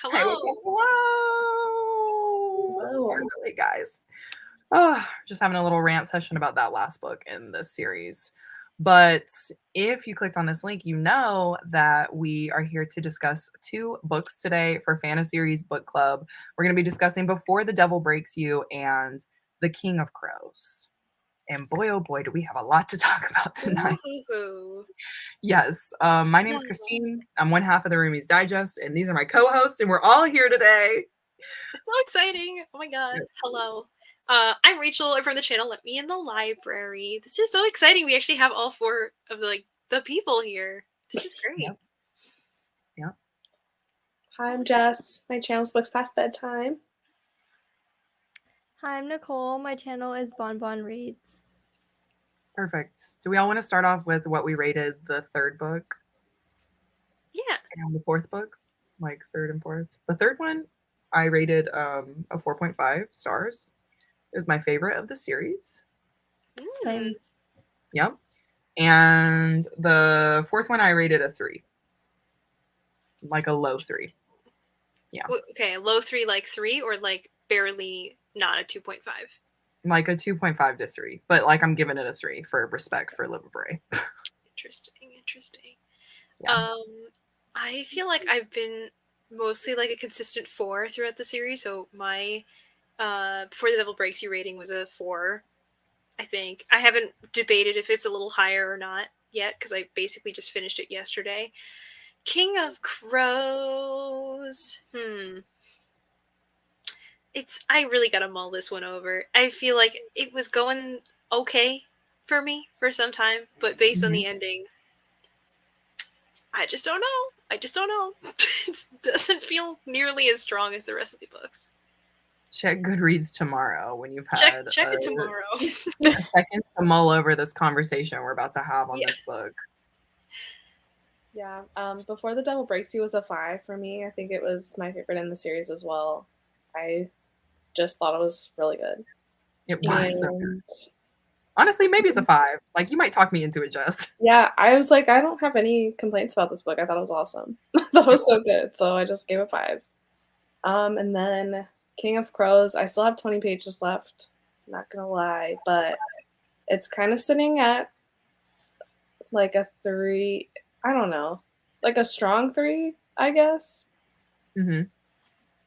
Hey, Hello. what's up? Hello. Hello. Finally, guys. Oh, just having a little rant session about that last book in this series. But if you clicked on this link, you know that we are here to discuss two books today for Fantaseries Book Club. We're going to be discussing Before the Devil Breaks You and The King of Crows. And boy, oh boy, do we have a lot to talk about tonight. Ooh. Yes. My name is Christine. I'm one half of the Roomies Digest, and these are my co-hosts, and we're all here today. It's so exciting. Oh my god. Yes. Hello. I'm Rachel. I'm from the channel Let Me in the Library. This is so exciting. We actually have all four of the people here. This is great. Yep. Yep. Hi, I'm Jess. My channel's Books Past Bedtime. Hi, I'm Nicole. My channel is Bon Bon Reads. Perfect. Do we all want to start off with what we rated the third book Yeah. and the fourth book? Like third and fourth. The third one, I rated a 4.5 stars. It was my favorite of the series. Same. Yep. And the fourth one, I rated a 3. Like a low 3. Yeah. Okay, low 3 like 3 or like barely not a 2.5? Like a 2.5 to 3. But like I'm giving it a 3 for respect for Libba Bray. Interesting. Yeah. I feel like I've been mostly like a consistent 4 throughout the series. So my Before the Devil Breaks You rating was a 4. I think I haven't debated if it's a little higher or not yet because I basically just finished it yesterday. King of Crows. I really gotta mull this one over. I feel like it was going okay for me for some time, but based on the ending, I just don't know. It doesn't feel nearly as strong as the rest of the books. Check Goodreads tomorrow when you've had Check it tomorrow. a second to mull over this conversation we're about to have on this book. Yeah. Before the Devil Breaks You was a 5 for me. I think it was my favorite in the series as well. I just thought it was really good. It was so good. Honestly, maybe it's a 5. Like, you might talk me into it, Jess. Yeah, I was like, I don't have any complaints about this book. I thought it was awesome. I thought it was so good, so I just gave it 5. And then King of Crows, I still have 20 pages left. Not gonna lie, but it's kind of sitting at like a 3. I don't know, like a strong 3, I guess.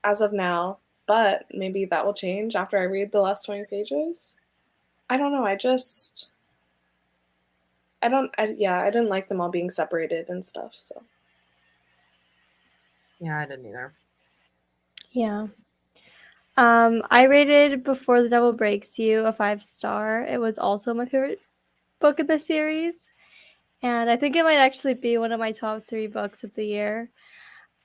As of now, but maybe that will change after I read the last 20 pages. I don't know. I didn't like them all being separated and stuff. So. Yeah, I didn't either. Yeah. I rated Before the Devil Breaks You a 5-star. It was also my favorite book of the series. And I think it might actually be one of my top 3 books of the year.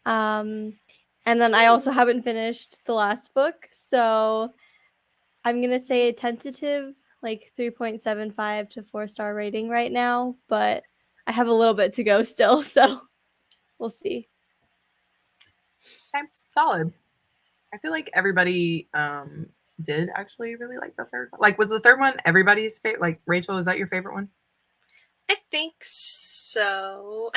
And then I also haven't finished the last book. So I'm going to say a tentative like 3.75 to 4-star rating right now. But I have a little bit to go still. So we'll see. Okay, solid. I feel like everybody did actually really like the third one. Like, was the third one everybody's favorite? Like, Rachel, is that your favorite one? I think so.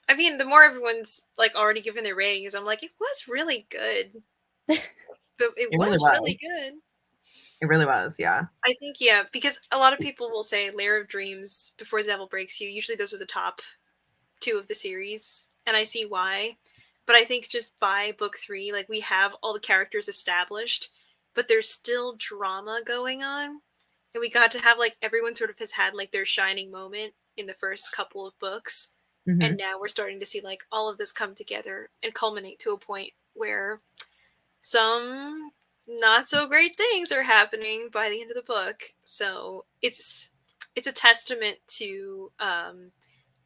I mean, the more everyone's like already given their ratings, I'm like, it was really good. It was really good. It really was, yeah. I think, yeah, because a lot of people will say Lair of Dreams, Before the Devil Breaks You. Usually those are the top 2 of the series, and I see why. But I think just by book 3, like, we have all the characters established, but there's still drama going on. And we got to have, like, everyone sort of has had, like, their shining moment in the first couple of books. And now we're starting to see, like, all of this come together and culminate to a point where some not so great things are happening by the end of the book. So it's a testament to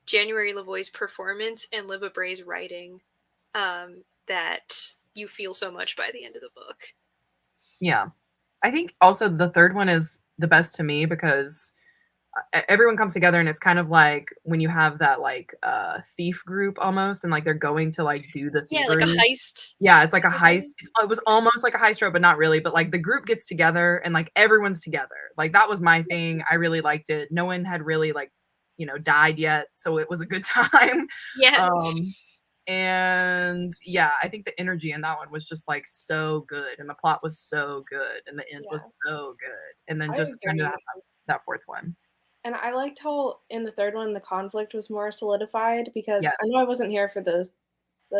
January Lavoie's performance and Libba Bray's writing that you feel so much by the end of the book. Yeah. I think also the third one is the best to me because everyone comes together and it's kind of like when you have that like thief group almost and like they're going to like do the thievery. Yeah, like a heist. Yeah, it's like a heist. It was almost like a heist trope, but not really. But like the group gets together and like everyone's together. Like that was my thing. I really liked it. No one had really like, died yet, so it was a good time. Yeah. And yeah, I think the energy in that one was just like so good, and the plot was so good, and the end was so good. And then I just kind of agree. that fourth one. And I liked how in the third one the conflict was more solidified because I Yes. know I wasn't here for the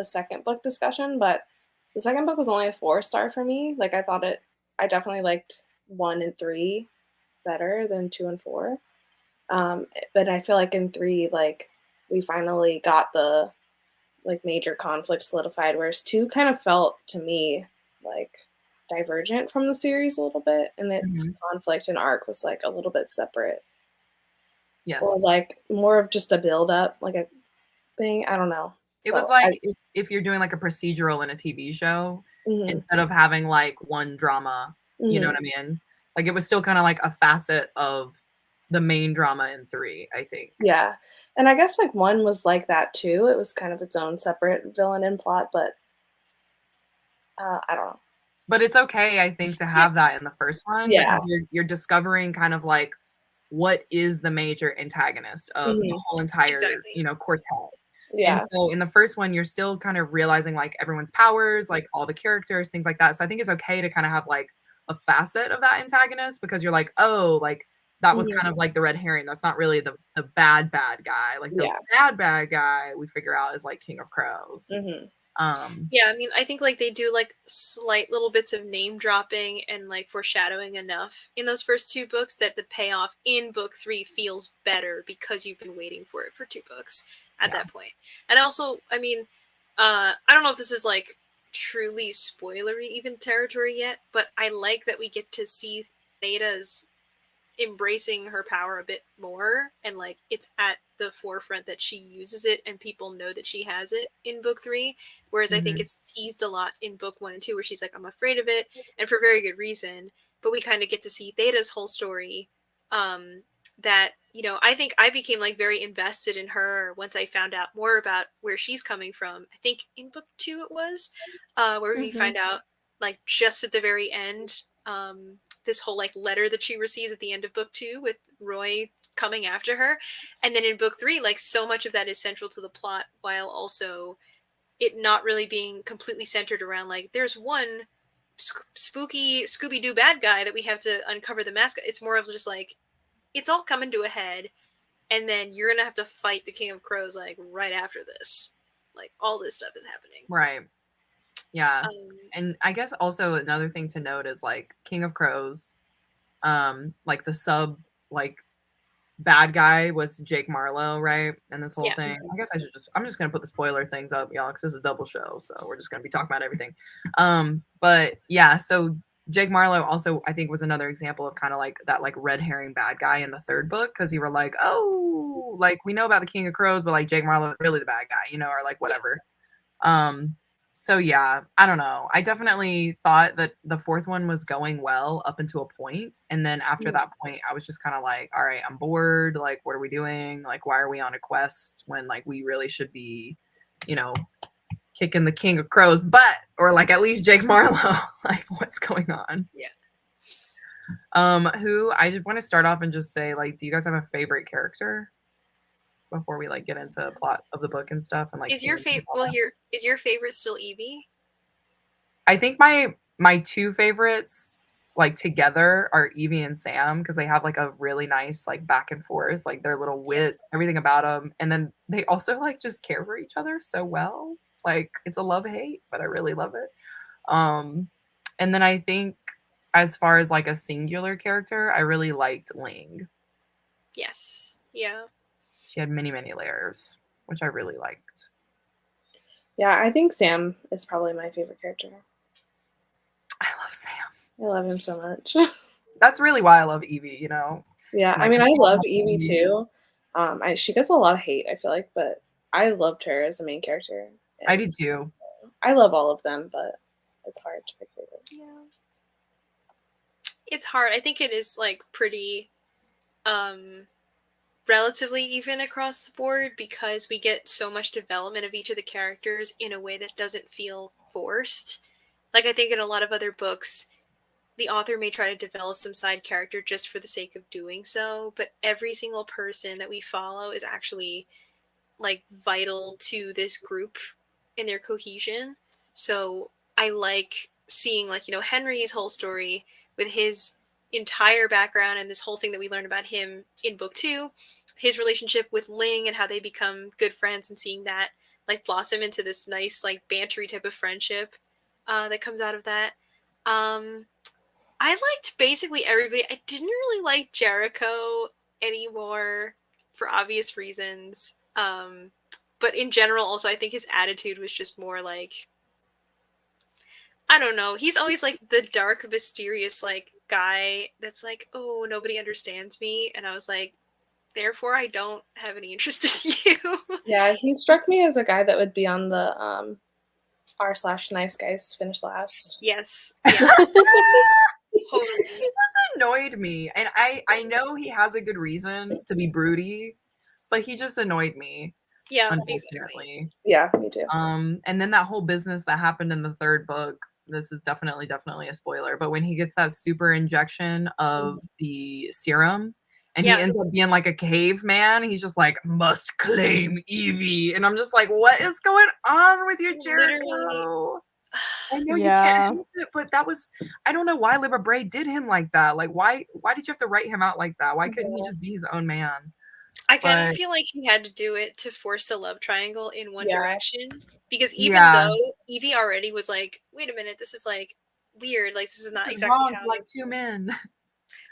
second book discussion, but the second book was only a 4-star for me. Like I definitely liked 1 and 3 better than 2 and 4. But I feel like in 3, like we finally got the like major conflict solidified, whereas 2 kind of felt to me like divergent from the series a little bit, and its conflict and arc was like a little bit separate. Yes. Or like more of just a build up, like a thing. I don't know. It was like if you're doing like a procedural in a TV show, instead of having like one drama, you know what I mean? Like it was still kind of like a facet of the main drama in 3, I think. Yeah. And I guess like 1 was like that too. It was kind of its own separate villain and plot, but I don't know. But it's okay, I think, to have that in the first one because you're discovering kind of like what is the major antagonist of the whole entire, you know, quartet. Yeah. And so in the first one, you're still kind of realizing like everyone's powers, like all the characters, things like that. So I think it's okay to kind of have like a facet of that antagonist because you're like, oh, like that was kind of like the red herring. That's not really the bad guy. Like the bad guy we figure out is like King of Crows. Yeah, I mean, I think like they do like slight little bits of name dropping and like foreshadowing enough in those first 2 books that the payoff in book 3 feels better because you've been waiting for it for 2 books at that point. And also, I mean, I don't know if this is like truly spoilery even territory yet, but I like that we get to see Theta's embracing her power a bit more, and like it's at the forefront that she uses it and people know that she has it in book 3, whereas I think it's teased a lot in book 1 and 2 where she's like, I'm afraid of it, and for very good reason. But we kind of get to see Theta's whole story, that, you know, I think I became like very invested in her once I found out more about where she's coming from. I think in book 2 it was where we find out like just at the very end, this whole like letter that she receives at the end of book 2 with Roy coming after her. And then in book 3, like so much of that is central to the plot while also it not really being completely centered around like there's one spooky Scooby-Doo bad guy that we have to uncover the mask. It's more of just like it's all coming to a head, and then you're gonna have to fight the King of Crows like right after this. Like all this stuff is happening. Right. Yeah. And I guess also another thing to note is like King of Crows, like the sub like bad guy was Jake Marlowe, right? And this whole thing. I guess I'm just gonna put the spoiler things up, y'all, because this is a double show, so we're just gonna be talking about everything. But yeah, so Jake Marlowe also I think was another example of kind of like that like red herring bad guy in the third book, because you were like, oh, like we know about the King of Crows, but like Jake Marlowe is really the bad guy, you know, or like whatever. So yeah, I don't know. I definitely thought that the fourth one was going well up until a point. And then after that point, I was just kind of like, all right, I'm bored. Like, what are we doing? Like, why are we on a quest when like we really should be, you know, kicking the King of Crows butt, or like at least Jake Marlowe? Like, what's going on? Yeah. Who I just want to start off and just say, like, do you guys have a favorite character before we like get into the plot of the book and stuff? And like, is your favorite? Well, here is your favorite still Evie? I think my 2 favorites like together are Evie and Sam, because they have like a really nice like back and forth, like their little wit, everything about them, and then they also like just care for each other so well. Like it's a love-hate, but I really love it. And then I think as far as like a singular character, I really liked Ling. Yes. Yeah. She had many layers, which I really liked. Yeah, I think Sam is probably my favorite character. I love Sam. I love him so much. That's really why I love Evie, you know? Yeah, Like, I mean, I love Evie too. She gets a lot of hate, I feel like, but I loved her as the main character. I did too. I love all of them, but it's hard to pick favorite. Yeah. It's hard. I think it is like pretty relatively even across the board because we get so much development of each of the characters in a way that doesn't feel forced. Like I think in a lot of other books, the author may try to develop some side character just for the sake of doing so, but every single person that we follow is actually like vital to this group in their cohesion. So I like seeing, like, you know, Henry's whole story with his entire background and this whole thing that we learn about him in book 2, his relationship with Ling and how they become good friends, and seeing that like blossom into this nice like bantery type of friendship that comes out of that. Um, I liked basically everybody. I didn't really like Jericho anymore for obvious reasons. But in general, also, I think his attitude was just more like, I don't know. He's always like the dark, mysterious like guy that's like, oh, nobody understands me, and I was like, therefore, I don't have any interest in you. Yeah, he struck me as a guy that would be on the r/nice guys finish last. Yes, yeah, totally. He just annoyed me, and I know he has a good reason to be broody, but he just annoyed me, Yeah, exactly. unfortunately. Yeah, me too. And then that whole business that happened in the 3rd book, this is definitely a spoiler, but when he gets that super injection of the serum and he Yeah. ends up being like a caveman, he's just like, must claim Evie. And I'm just like, what is going on with you, Literally. Jericho? I know you Yeah. can't help it, but that was, I don't know why Libba Bray did him like that. Like, why did you have to write him out like that? Why couldn't he just be his own man? I kind of But feel like he had to do it to force the love triangle in one Yeah. direction, because even yeah, though Evie already was like, wait a minute, this is like weird, like this is not it's exactly wrong how. for like 2 men.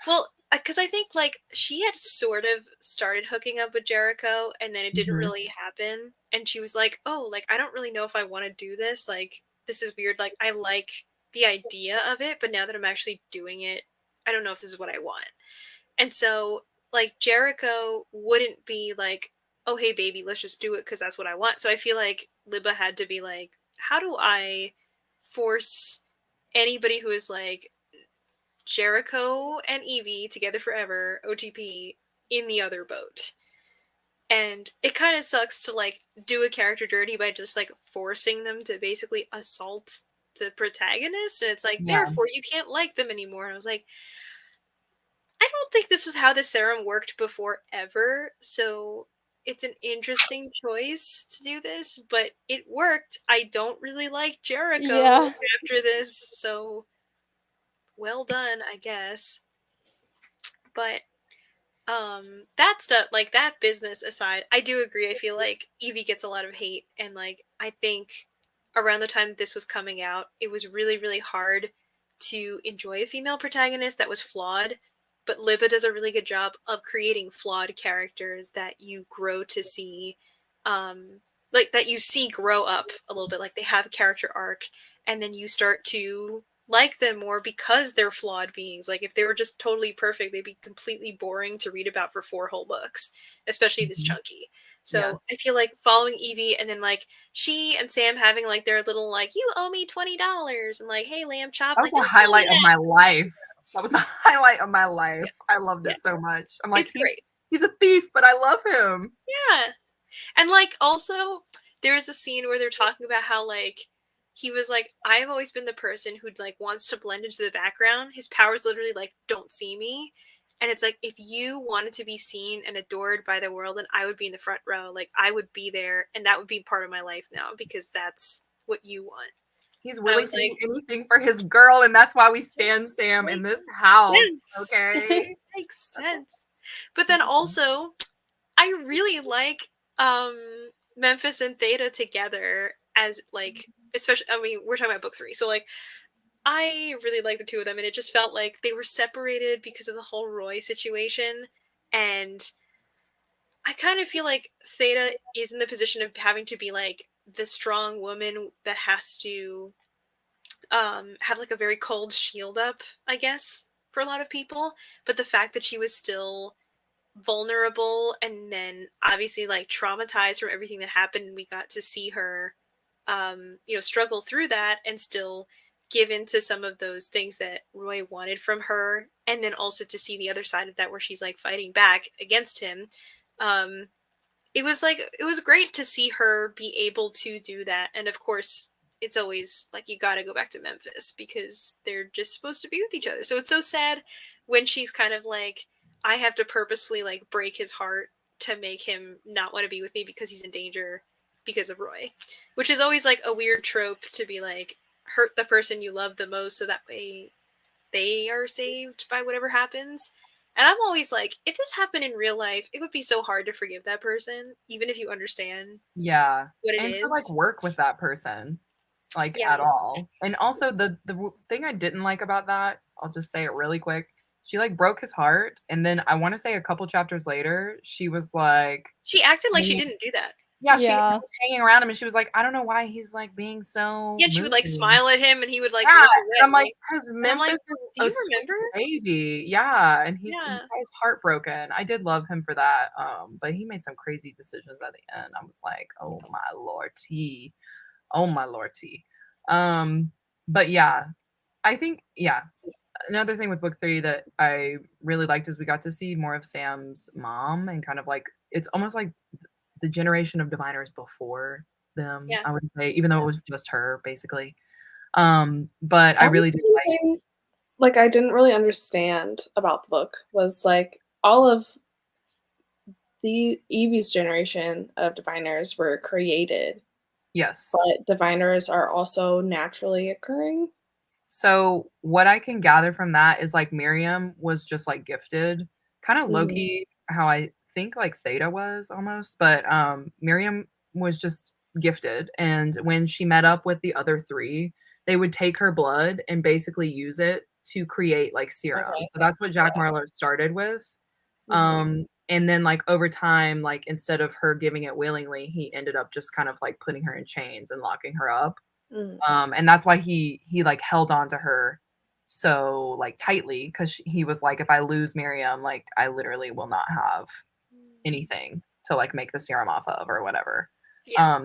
Well, because I think like she had sort of started hooking up with Jericho, and then it didn't Mhm. really happen, and she was like, oh, like I don't really know if I want to do this. Like this is weird. Like I like the idea of it, but now that I'm actually doing it, I don't know if this is what I want. And so, like, Jericho wouldn't be like, oh, hey, baby, let's just do it because that's what I want. So I feel like Libba had to be like, how do I force anybody who is like Jericho and Evie together forever, OTP, in the other boat? And it kind of sucks to like do a character dirty by just like forcing them to basically assault the protagonist. And it's like, Yeah. therefore, you can't like them anymore. And I was like, I don't think this was how the serum worked before ever, so it's an interesting choice to do this, but it worked. I don't really like Jericho Yeah. after this, so well done, I guess. But that stuff, like that business aside, I do agree. I feel like Evie gets a lot of hate, and like I think around the time this was coming out, it was really really hard to enjoy a female protagonist that was flawed, but Libba does a really good job of creating flawed characters that you grow to see, like that you see grow up a little bit, like they have a character arc, and then you start to like them more because they're flawed beings. Like if they were just totally perfect, they'd be completely boring to read about for 4 whole books, especially this Mhm. chunky. So Yes. I feel like following Evie, and then like she and Sam having like their little like, you owe me $20, and like, hey lamb chop, That was like the you owe me highlight of that. my life. That was the highlight of my life. Yeah, I loved yeah, it so much. I'm like, it's great. he's a thief, but I love him. Yeah. And like also there's a scene where they're talking about how like he was like, I've always been the person who like wants to blend into the background. His powers literally like don't see me. And it's like, if you wanted to be seen and adored by the world, then I would be in the front row. Like I would be there, and that would be part of my life now because that's what you want. He's And I willing was to like, do anything for his girl, and that's why we stand this Sam in makes this house. sense. Okay. This makes sense. But then also I really like Memphis and Theta together as like, especially, I mean, we're talking about book 3, so like I really like the two of them, and it just felt like they were separated because of the whole Roy situation. And I kind of feel like Theta is in the position of having to be like the strong woman that has to have like a very cold shield up, I guess, for a lot of people. But the fact that she was still vulnerable, and then obviously like traumatized from everything that happened, and we got to see her you know, struggle through that and still give in to some of those things that Roy wanted from her, and then also to see the other side of that where she's like fighting back against him. um it was like, it was great to see her be able to do that. And of course it's always like, you gotta go back to Memphis because they're just supposed to be with each other. So it's so sad when she's kind of like, I have to purposefully like break his heart to make him not want to be with me because he's in danger, because of Roy, which is always like a weird trope to be like hurt the person you love the most so that way they are saved by whatever happens. And I'm always like, if this happened in real life, it would be so hard to forgive that person, even if you understand Yeah. what it And to like is. work with that person, like Yeah. at all. And also the thing I didn't like about that, I'll just say it really quick. She like broke his heart, and then I want to say a couple chapters later, she was like, She acted like she didn't do that. yeah, she Yeah. was hanging around him, and she was like, I don't know why he's like being so Yeah, and she would like moody. smile at him and he would like Yeah, look and I'm like, away. because And I'm like, Memphis is do a you sweet remember? baby. Yeah, and he's Yeah. this guy's heartbroken. I did love him for that. But he made some crazy decisions at the end. I was like, oh my lordy. Oh my lordy. But yeah, I think another thing with book 3 that I really liked is we got to see more of Sam's mom, and kind of like it's almost like the generation of diviners before them, Yeah. I would say, even though it was just her basically. But I That was really did like something, like, I didn't really understand about the book was like all of the Evie's generation of diviners were created, yes. but diviners are also naturally occurring. So what I can gather from that is like Miriam was just like gifted, kind of low Mhm. key how I think like Theta was almost, but Miriam was just gifted, and when she met up with the other 3, they would take her blood and basically use it to create like serum. Okay. So that's what Jack Marlowe started with. Mhm. And then like over time, like instead of her giving it willingly, he ended up just kind of like putting her in chains and locking her up. Mm. And that's why he like held on to her so like tightly, because he was like, if I lose Miriam, like I literally will not have anything to like make the serum off of or whatever. Yeah.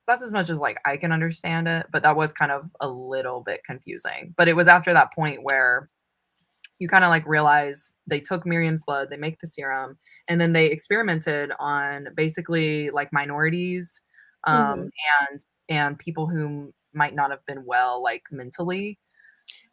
That's as much as like I can understand it, but that was kind of a little bit confusing. But it was after that point where you kind of like realize they took Miriam's blood, they make the serum, and then they experimented on basically like minorities, Mhm. and people who might not have been well like mentally.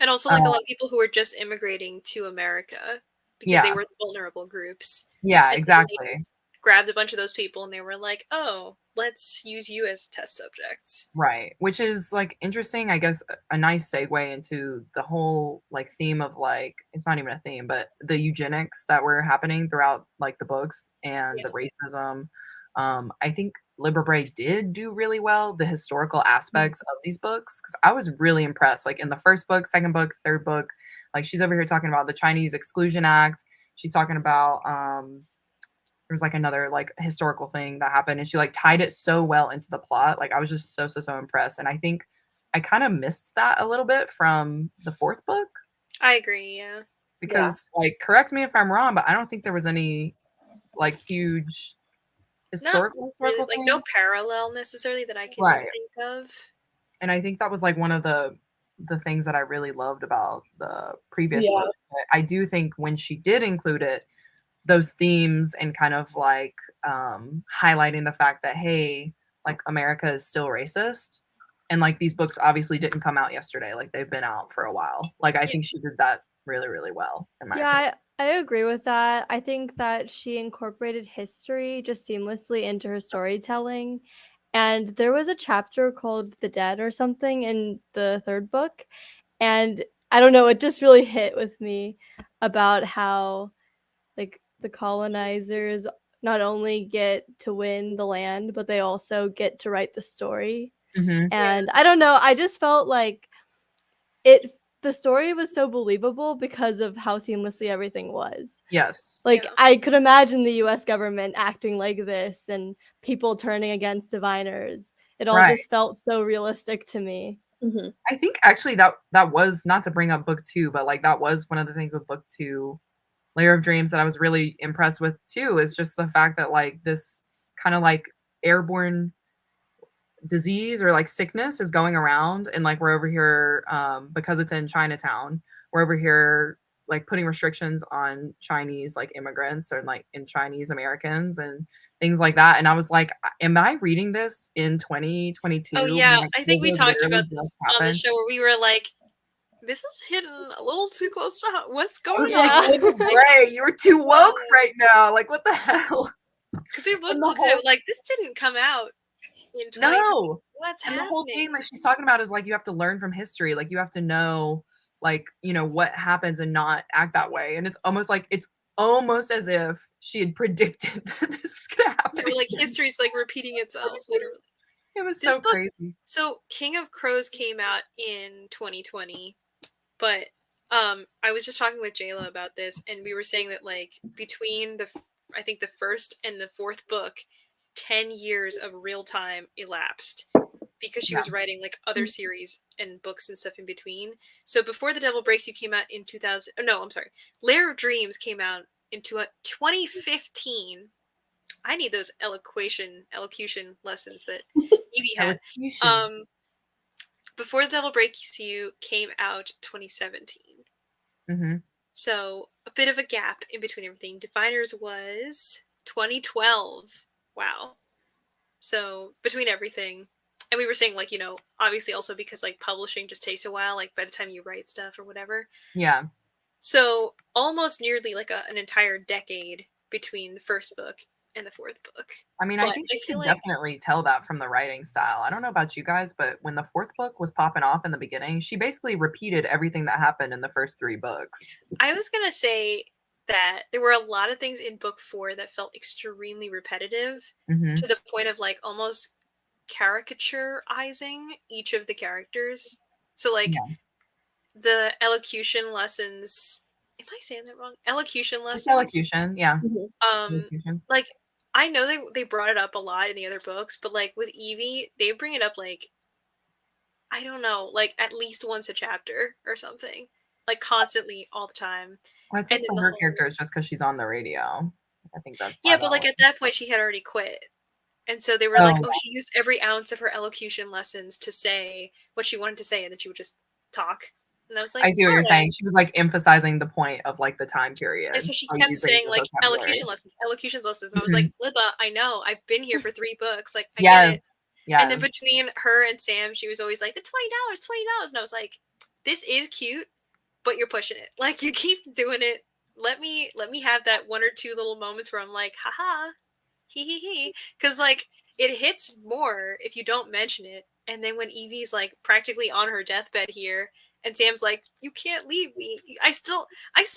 And also like a lot of people who were just immigrating to America because they Yeah, were the vulnerable groups. yeah, And so they exactly. just grabbed a bunch of those people and they were like, oh, let's use you as test subjects. Right, which is like interesting, I guess a nice segue into the whole like theme of like it's not even a theme, but the eugenics that were happening throughout like the books and Yeah. the racism. I think Libba Bray did do really well the historical aspects of these books, because I was really impressed. Like in the first book, second book, third book, like she's over here talking about the Chinese Exclusion Act. She's talking about there was like another like historical thing that happened, and she like tied it so well into the plot. Like I was just so impressed, and I think I kind of missed that a little bit from the fourth book, I agree, yeah. because like correct me if I'm wrong, but I don't think there was any like huge Not really, historical like thing. no parallel necessarily that I can Right. think of. And I think that was like one of the things that I really loved about the previous Yeah. books. But I do think when she did include it, those themes and kind of like highlighting the fact that hey, like America is still racist, and like these books obviously didn't come out yesterday, like they've been out for a while. Like I think she did that really well in my opinion. Yeah, I agree with that. I think that she incorporated history just seamlessly into her storytelling. And there was a chapter called The Dead or something in the third book. And I don't know, it just really hit with me about how like the colonizers not only get to win the land, but they also get to write the story. Mhm. And I don't know, I just felt like the story was so believable because of how seamlessly everything was. Yes. Like Yeah. I could imagine the US government acting like this and people turning against diviners. It all Right. just felt so realistic to me. Mhm. I think actually that was, not to bring up book 2, but like that was one of the things with book 2, Layer of Dreams, that I was really impressed with too, is just the fact that like this kind of like airborne disease or like sickness is going around, and like we're over here because it's in Chinatown, we're over here like putting restrictions on Chinese like immigrants or like in Chinese Americans and things like that. And I was like, am I reading this in 2022? Oh yeah, when, like, I think we COVID talked literally about this just on the happened? show where we were like, this is hidden a little too close to what's I going was on. like, Libba Bray, you were too woke right now. Like, what the hell? Because we both And the looked at it whole like, this didn't come out in 2020. No. What's And the happening? whole thing that she's talking about is like you have to learn from history. Like you have to know like, you know, what happens and not act that way. And it's almost as if she had predicted that this was gonna happen. Like history's like repeating itself, literally. It was This so book- crazy. So King of Crows came out in 2020, but I was just talking with Jayla about this, and we were saying that like between I think the first and the fourth book, 10 years of real time elapsed because she was writing like other series and books and stuff in between. So before The Devil Breaks You came out in 2000, no, I'm sorry, Lair of Dreams came out in 2015. I need those elocution lessons that Evie had. Elocution. Before The Devil Breaks You came out 2017. Mm-hmm. So a bit of a gap in between everything. Diviners was 2012. Wow. So between everything, and we were saying like, you know, obviously also because like publishing just takes a while, like by the time you write stuff or whatever. Yeah. So almost nearly like an entire decade between the first book and the fourth book. I mean, But I think you feel can like definitely tell that from the writing style. I don't know about you guys, but when the fourth book was popping off in the beginning, she basically repeated everything that happened in the first 3 books. I was gonna say that there were a lot of things in book 4 that felt extremely repetitive Mm-hmm. to the point of like almost caricaturizing each of the characters. So like Yeah. the elocution lessons. Am I saying that wrong? Elocution It's lessons. elocution, yeah. Elocution. Like I know they brought it up a lot in the other books, but like with Evie, they bring it up like I don't know, like at least once a chapter or something, like constantly all the time. Well, I And think then for the her whole character, it's just because she's on the radio. I think that's why yeah, but like at that point she had already quit. And so they were like, Oh, oh, she used every ounce of her elocution lessons to say what she wanted to say, and then she would just talk. And I was like, I see what you're "Alright." saying. She was like emphasizing the point of like the time period. And so she by kept using saying the like vocabulary. elocution lessons. And I was like, Libba, I know, I've been here for 3 books. Like I get it. Yes. Yes. And then between her and Sam, she was always like, the $20. And I was like, this is cute, but you're pushing it. Like you keep doing it. Let me have that 1 or 2 little moments where I'm like, haha, he. Because like it hits more if you don't mention it. And then when Evie's like practically on her deathbed here, and Sam's like, you can't leave me. I still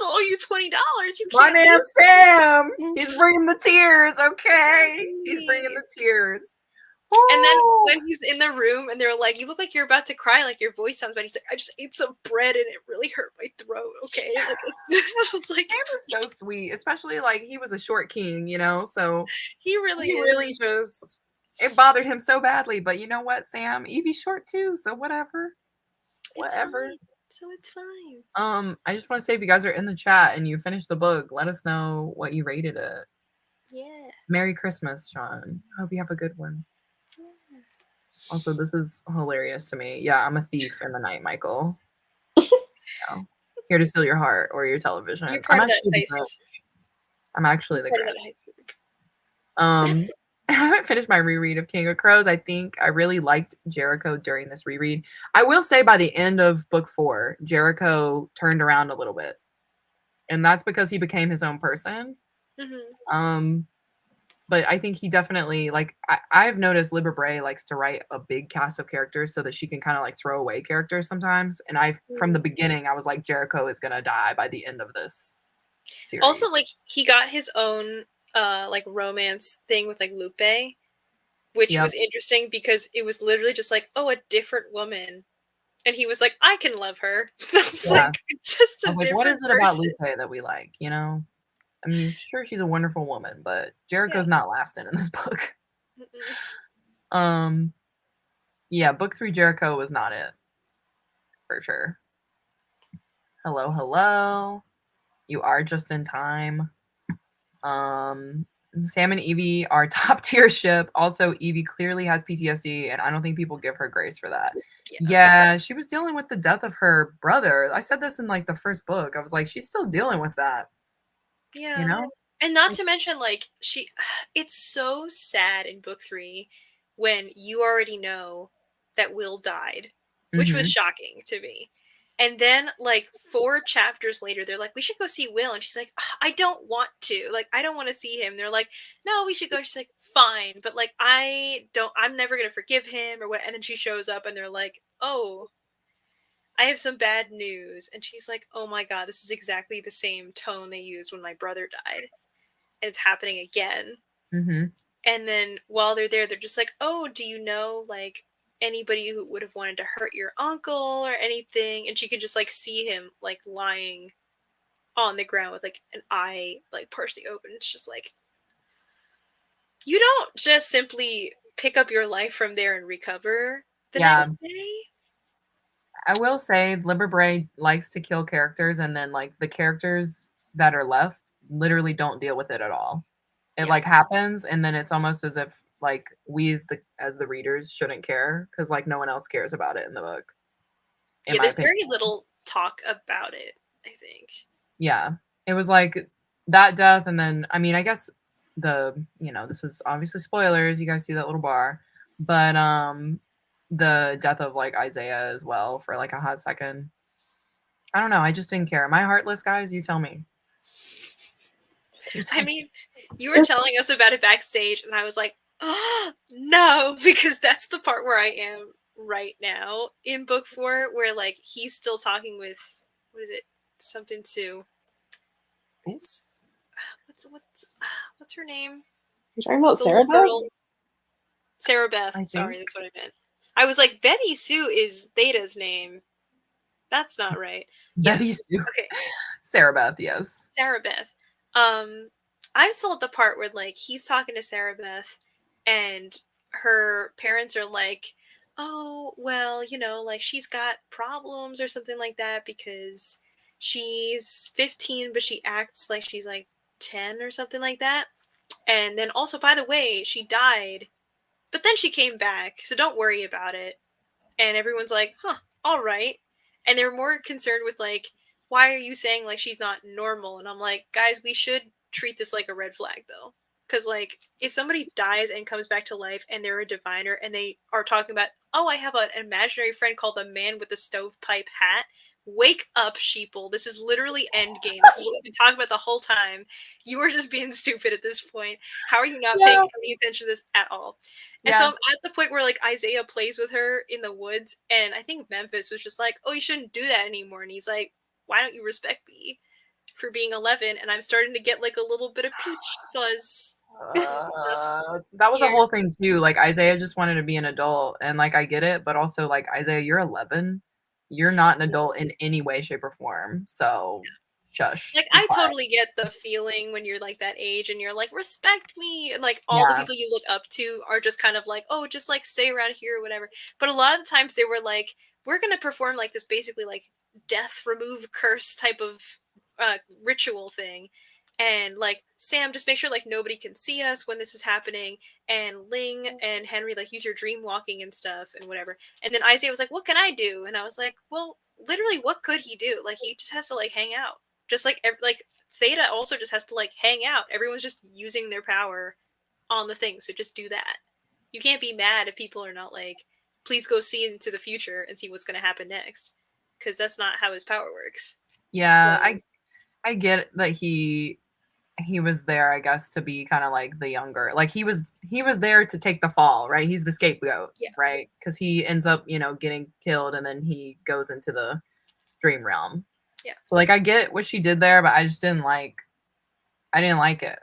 owe you $20. You My can't man leave Sam. He's bringing the tears. Okay. He's bringing the tears. And then Woo! when he's in the room and they're like, you look like you're about to cry, like your voice sounds bad. He's like, I just ate some bread and it really hurt my throat. Okay. Like, I was like, Sam is so sweet, especially like he was a short king, you know, so he really is. just it bothered him so badly. But you know what, Sam? Evie's short too, so whatever. It's Whatever. fine. So it's fine. I just want to say if you guys are in the chat and you finished the book, let us know what you rated it. Yeah. Merry Christmas, Sean. Hope you have a good one. Also, this is hilarious to me. Yeah, I'm a thief in the night, Michael. Yeah. Here to steal your heart or your television. You're part of that the heist. Grinch. I'm actually the Part of Grinch. that heist group. I haven't finished my reread of King of Crows. I think I really liked Jericho during this reread. I will say by the end of book 4, Jericho turned around a little bit. And that's because he became his own person. Mm-hmm. But I think he definitely, like, I've noticed Libba Bray likes to write a big cast of characters so that she can kind of like throw away characters sometimes. And from the beginning, I was like, Jericho is going to die by the end of this series. Also, like, he got his own like romance thing with like Lupe, which was interesting because it was literally just like, oh, a different woman, and he was like, I can love her. It's like it's just a different what is it person. about Lupe that we like? You know, I mean, sure, she's a wonderful woman, but Jericho's not lasting in this book. Yeah, book 3 Jericho was not it for sure. Hello. You are just in time. Sam and Evie are top tier ship. Also, Evie clearly has PTSD, and I don't think people give her grace for that. Yeah, she was dealing with the death of her brother. I said this in like the first book. I was like, she's still dealing with that. Yeah. You know? And not to mention, like, it's so sad in book 3 when you already know that Will died, which was shocking to me. And then, like, 4 chapters later, they're like, we should go see Will. And she's like, I don't want to. Like, I don't want to see him. They're like, no, we should go. She's like, fine. But, like, I'm never going to forgive him or what. And then she shows up and they're like, oh, I have some bad news. And she's like, oh my God, this is exactly the same tone they used when my brother died. And it's happening again. Mm-hmm. And then while they're there, they're just like, oh, do you know, like, anybody who would have wanted to hurt your uncle or anything? And she can just, like, see him, like, lying on the ground with, like, an eye, like, partially open. It's just like, you don't just simply pick up your life from there and recover the next day. I will say Libba Bray likes to kill characters, and then, like, the characters that are left literally don't deal with it at all. It like happens, and then it's almost as if like we as the readers shouldn't care because like no one else cares about it in the book. Yeah, there's very little talk about it, I think. Yeah, it was like that death, and then I mean, I guess this is obviously spoilers. You guys see that little bar, but the death of like Isaiah as well for like a hot second. I don't know. I just didn't care. Am I heartless, guys? You tell me. I mean, you were telling us about it backstage, and I was like, oh, no, because that's the part where I am right now in book 4, where, like, he's still talking with, what is it, something to, it's, what's her name? You're talking about The Sarah little girl. Sarah Beth, sorry, that's what I meant. I was like, Betty Sue is Theta's name. That's not right. Betty Sue. Okay. Sarah Beth, yes. Sarah Beth. I'm still at the part where, like, he's talking to Sarah Beth and her parents are like, oh, well, you know, like, she's got problems or something like that because she's 15, but she acts like she's, like, 10 or something like that. And then also, by the way, she died, but then she came back, so don't worry about it. And everyone's like, huh, all right. And they're more concerned with, like, why are you saying, like, she's not normal? And I'm like, guys, we should treat this like a red flag, though. Because, like, if somebody dies and comes back to life and they're a diviner and they are talking about, oh, I have an imaginary friend called the man with the stovepipe hat. Wake up, sheeple. This is literally Endgame. This is what we've been talking about the whole time. You are just being stupid at this point. How are you not paying any attention to this at all? And so I'm at the point where, like, Isaiah plays with her in the woods, and I think Memphis was just like, oh, you shouldn't do that anymore. And he's like, why don't you respect me for being 11? And I'm starting to get, like, a little bit of peach fuzz. That was a whole thing, too. Like, Isaiah just wanted to be an adult, and, like, I get it, but also, like, Isaiah, you're 11. You're not an adult in any way, shape, or form, so shush. Like, I totally get the feeling when you're, like, that age and you're like, respect me, and, like, all the people you look up to are just kind of like, oh, just, like, stay around here or whatever. But a lot of the times they were like, we're gonna perform, like, this basically, like, death, remove, curse type of ritual thing. And, like, Sam, just make sure, like, nobody can see us when this is happening. And Ling and Henry, like, use your dream walking and stuff and whatever. And then Isaiah was like, what can I do? And I was like, well, literally, what could he do? Like, he just has to, like, hang out. Just like Theta also just has to, like, hang out. Everyone's just using their power on the thing, so just do that. You can't be mad if people are not like, please go see into the future and see what's going to happen next, because that's not how his power works. Yeah, so, I get that he was there, I guess, to be kind of like the younger, like he was there to take the fall, right? He's the scapegoat, right? Because he ends up, getting killed, and then he goes into the dream realm. Yeah. So, like, I get what she did there, but I just didn't like it.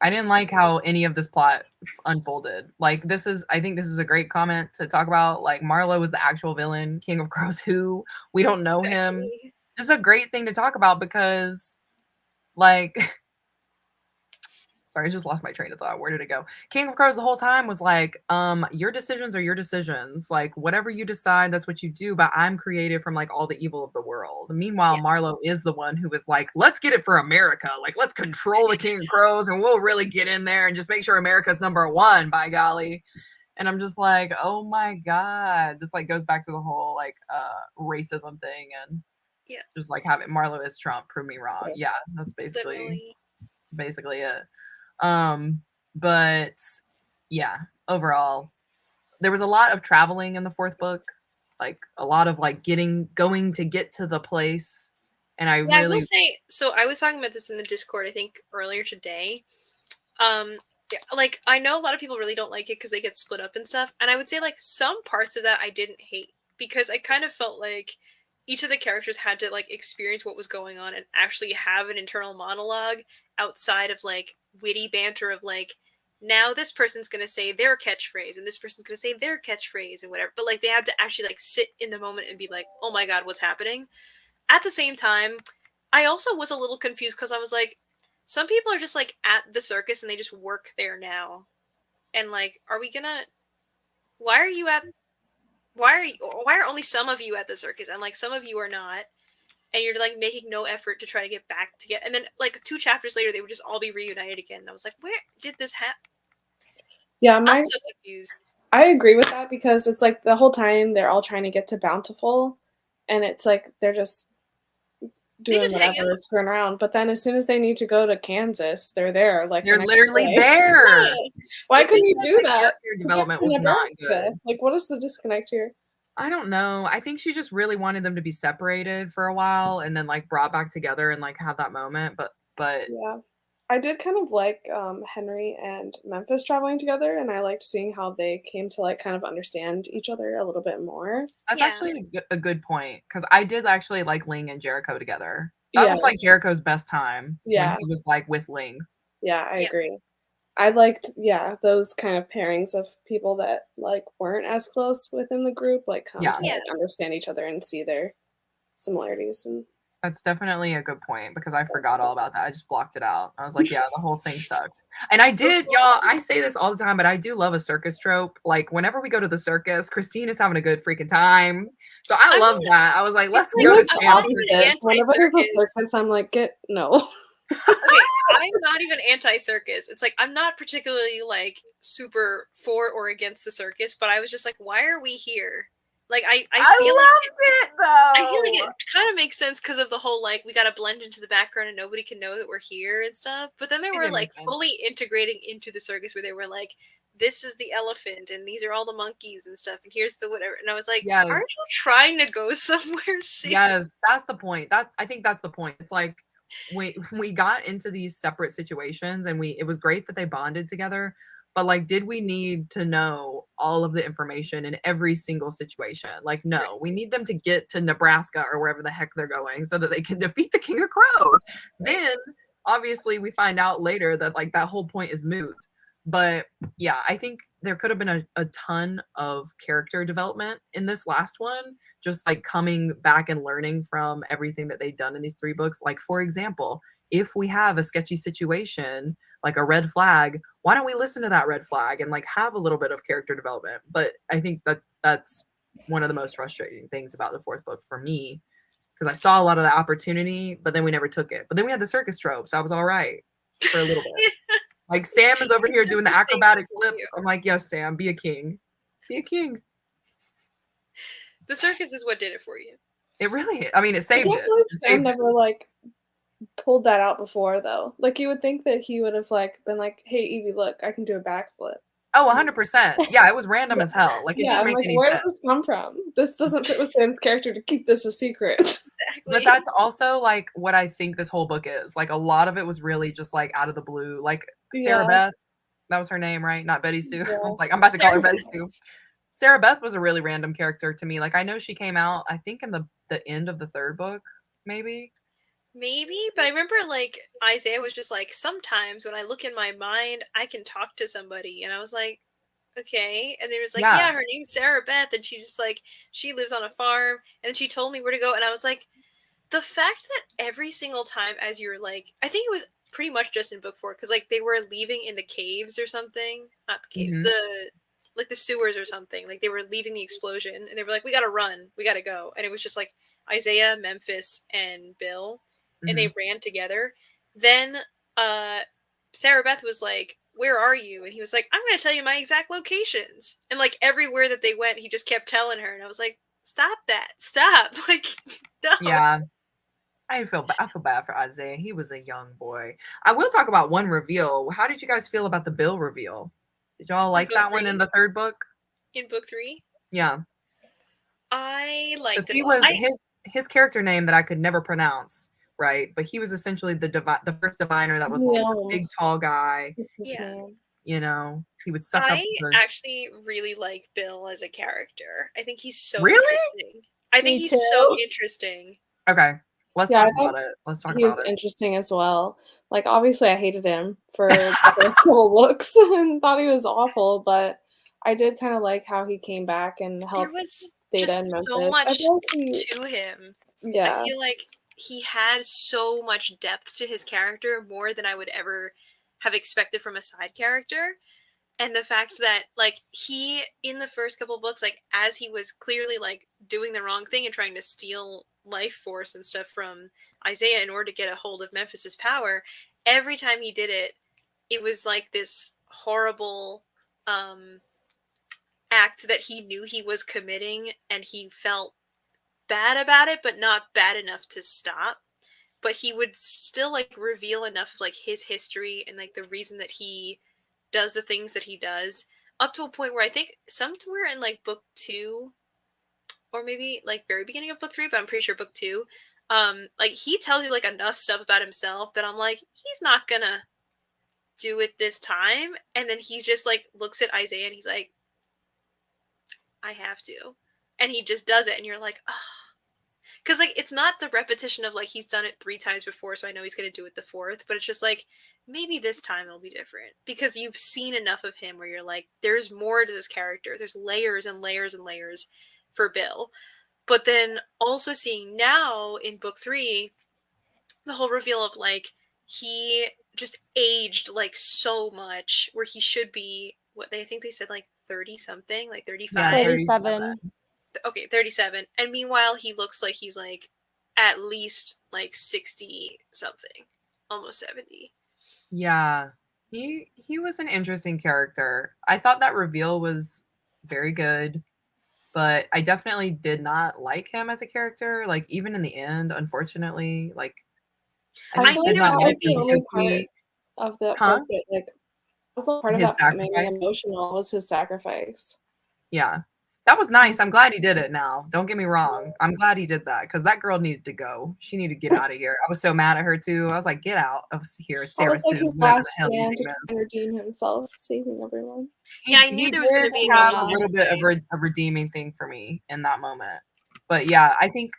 I didn't like how any of this plot unfolded. Like, I think this is a great comment to talk about. Like, Marlowe was the actual villain, King of Crows, who we don't know him. This is a great thing to talk about because, like, sorry, I just lost my train of thought. Where did it go? King of Crows the whole time was like, your decisions are your decisions. Like, whatever you decide, that's what you do. But I'm created from, like, all the evil of the world. Meanwhile, Marlowe is the one who was like, let's get it for America. Like, let's control the King of Crows, and we'll really get in there and just make sure America's #1, by golly. And I'm just like, oh my God. This, like, goes back to the whole, like, racism thing. And just, like, having Marlowe is Trump, prove me wrong. Yeah, that's basically it. But yeah, overall, there was a lot of traveling in the 4th book. like a lot of like going to get to the place. And I Yeah, I will really say, so I was talking about this in the Discord, I think, earlier today. Yeah, like, I know a lot of people really don't like it because they get split up and stuff, and I would say, like, some parts of that I didn't hate, because I kind of felt like each of the characters had to, like, experience what was going on and actually have an internal monologue outside of, like, witty banter of, like, now this person's gonna say their catchphrase, and this person's gonna say their catchphrase, and whatever, but, like, they had to actually, like, sit in the moment and be like, oh my god, what's happening? At the same time, I also was a little confused because I was like, some people are just like at the circus and they just work there now. And like, are we gonna why are you at why are only some of you at the circus and like some of you are not? And you're like making no effort to try to get back together. And then like 2 chapters later they would just all be reunited again. And I was like, where did this happen? Yeah, I'm so confused. I agree with that because it's like the whole time they're all trying to get to Bountiful, and it's like they're just doing just hang whatever, screwing around. But then as soon as they need to go to Kansas, they're there. Like the they're next literally day. there. Yeah. Why The couldn't thing you is, do the that? character To get development to was not Nebraska? good. Like, what is the disconnect here? I don't know. I think she just really wanted them to be separated for a while and then like brought back together and like have that moment. But Yeah. I did kind of like Henry and Memphis traveling together, and I liked seeing how they came to like kind of understand each other a little bit more. that's Yeah. actually a good point because I did actually like Ling and Jericho together. That Yeah. was like Jericho's best time when Yeah. he was like with Ling. Yeah, I Yeah. agree. I liked, those kind of pairings of people that like weren't as close within the group, like come Yeah. to like understand each other and see their similarities. And That's definitely a good point because I forgot all about that. I just blocked it out. I was like, yeah, the whole thing sucked. And I did, y'all, I say this all the time, but I do love a circus trope. Like whenever we go to the circus, Christine is having a good freaking time. So I love that. I was like, let's it's go like, to I'm not Sam's. even whenever there's a anti-circus. circus, I'm like, no. Okay, I'm not even anti-circus. It's like I'm not particularly like super for or against the circus, but I was just like, why are we here? Like I feel loved it though. I feel like it kind of makes sense because of the whole like we gotta blend into the background and nobody can know that we're here and stuff. But then they It were did like make sense. fully integrating into the circus where they were like, this is the elephant and these are all the monkeys and stuff and here's the whatever. And I was like, Yes. aren't you trying to go somewhere soon? Yes, that's the point. I think that's the point. It's like we got into these separate situations and it was great that they bonded together, but like did we need to know all of the information in every single situation? Like no, we need them to get to Nebraska or wherever the heck they're going so that they can defeat the King of Crows. Then obviously we find out later that like that whole point is moot. But yeah, I think there could have been a ton of character development in this last one, just like coming back and learning from everything that they've done in these 3 books. Like, for example, if we have a sketchy situation, like a red flag, why don't we listen to that red flag and like have a little bit of character development? But I think that's one of the most frustrating things about the 4th book for me, because I saw a lot of the opportunity, but then we never took it. But then we had the circus trope, so I was all right for a little bit. Like Sam is over here doing the acrobatic flips. I'm like, yes, Sam, be a king. Be a king. The circus is what did it for you. It really, I mean, it I saved can't it. believe It Sam saved it. never like pulled that out before though. Like you would think that he would have like been like, "Hey Evie, look, I can do a backflip." Oh, 100%. Yeah, it was random as hell. Like it Yeah, didn't I'm make like, any where sense. did this come from? This doesn't fit with Sam's character to keep this a secret. Exactly. But that's also like what I think this whole book is. Like a lot of it was really just like out of the blue. Like Sarah Yeah. Beth, that was her name, right? Not Betty Sue. Yeah. I was like, I'm about to call her Betty Sue. Sarah Beth was a really random character to me. Like I know she came out, I think in the end of the 3rd book, maybe. Maybe, but I remember like Isaiah was just like, sometimes when I look in my mind, I can talk to somebody. And I was like, okay. And there was like, yeah, her name's Sarah Beth. And she's just like, she lives on a farm. And she told me where to go. And I was like, the fact that every single time as you're like, I think it was pretty much just in book 4, because like they were leaving in the caves or something. Not the caves, Mhm. the sewers or something. Like they were leaving the explosion and they were like, we gotta run, we gotta go. And it was just like Isaiah, Memphis, and Bill. And they ran together. Then Sarah Beth was like, where are you? And he was like, I'm going to tell you my exact locations. And like everywhere that they went, he just kept telling her. And I was like, stop that. Stop. Like, no. Yeah. I feel bad for Isaiah. He was a young boy. I will talk about one reveal. How did you guys feel about the Bill reveal? Did y'all like book that one 3? in the 3rd book? In book 3? Yeah. I Because liked it he a lot. was his character name that I could never pronounce, right? But he was essentially the first diviner that was like a big tall guy. What's his Yeah. name? You know, he would suck up I the. actually really like Bill as a character. I think he's so Really? interesting. I think Me he's so too. interesting. Okay, let's Yeah, talk I thought about it. Let's talk he was about it. interesting as well. Like, obviously, I hated him for the first couple books and thought he was awful, but I did kind of like how he came back and There helped was Theta and just so Memphis. I much feel like he, to him. I yeah, feel like he had so much depth to his character, more than I would ever have expected from a side character. And the fact that, like, he, in the first couple books, like, as he was clearly, like, doing the wrong thing and trying to steal life force and stuff from Isaiah in order to get a hold of Memphis's power, every time he did it, it was like this horrible act that he knew he was committing, and he felt bad about it, but not bad enough to stop. But he would still, like, reveal enough of, like, his history and, like, the reason that he does the things that he does, up to a point where I think somewhere in, like, book 2, or maybe, like, very beginning of book 3, but I'm pretty sure book 2, like, he tells you, like, enough stuff about himself that I'm like, he's not gonna do it this time. And then he just, like, looks at Isaiah and he's like, I have to. And he just does it, and you're like, oh. Because, like, it's not the repetition of, like, he's done it 3 times before, so I know he's going to do it the 4th, but it's just like, maybe this time it'll be different. Because you've seen enough of him where you're like, there's more to this character. There's layers and layers and layers for Bill. But then also seeing now in book 3, the whole reveal of, like, he just aged, like, so much, where he should be, what they think they said, like, 30 something, like 35. Yeah, 37. Okay, 37. And meanwhile, he looks like he's, like, at least, like, 60 something, almost 70. Yeah, he was an interesting character. I thought that reveal was very good, but I definitely did not like him as a character. Like, even in the end, unfortunately, like, I I I just feel knew like did there was not that going was to like the him be. only because part we, of that huh? book that, like, that's the part of His that that made me sacrifice. emotional, was his sacrifice. Yeah. That was nice. I'm glad he did it now. Don't get me wrong. I'm glad he did that because that girl needed to go. She needed to get out of here. I was so mad at her too. I was like, get out of here, That Sarah was like Sue, his whatever the last hell your stand to name is. try and redeem himself, saving everyone. Yeah, I knew He there was going to did be a have mini a little bit of sacrifice. a redeeming thing for me in that moment. But yeah, I think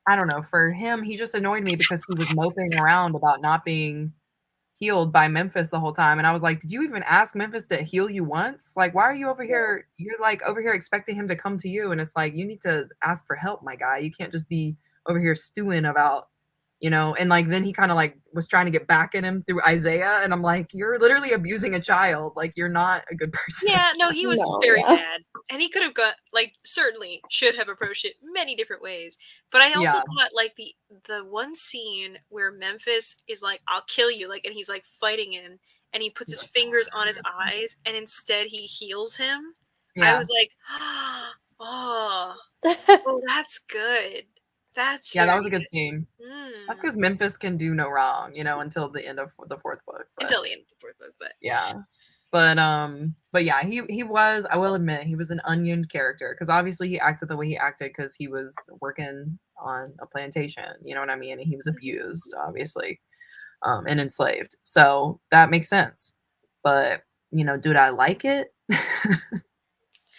I don't know, for him, he just annoyed me because he was moping around about not being healed by Memphis the whole time. And I was like, did you even ask Memphis to heal you once? Like, why are you over here? You're like over here expecting him to come to you. And it's like, you need to ask for help, my guy. You can't just be over here stewing about, and like then he kind of like was trying to get back at him through Isaiah. And I'm like, you're literally abusing a child. Like, you're not a good person. Yeah, no, he was No, very yeah. bad. And he could have got, like, certainly should have approached it many different ways. But I also Yeah. thought, like, the one scene where Memphis is like, I'll kill you, like, and he's, like, fighting him, and he puts his fingers on his eyes, and instead he heals him. I Yeah. was like, oh, that's good. That's Yeah, that very was a good good. scene. That's because Memphis can do no wrong, until the end of the 4th book. But Until the end of the 4th book, but yeah. But yeah, he was, I will admit, he was an onion character because obviously he acted the way he acted because he was working on a plantation, you know what I mean? And he was abused, obviously, and enslaved. So that makes sense. But, did I like it?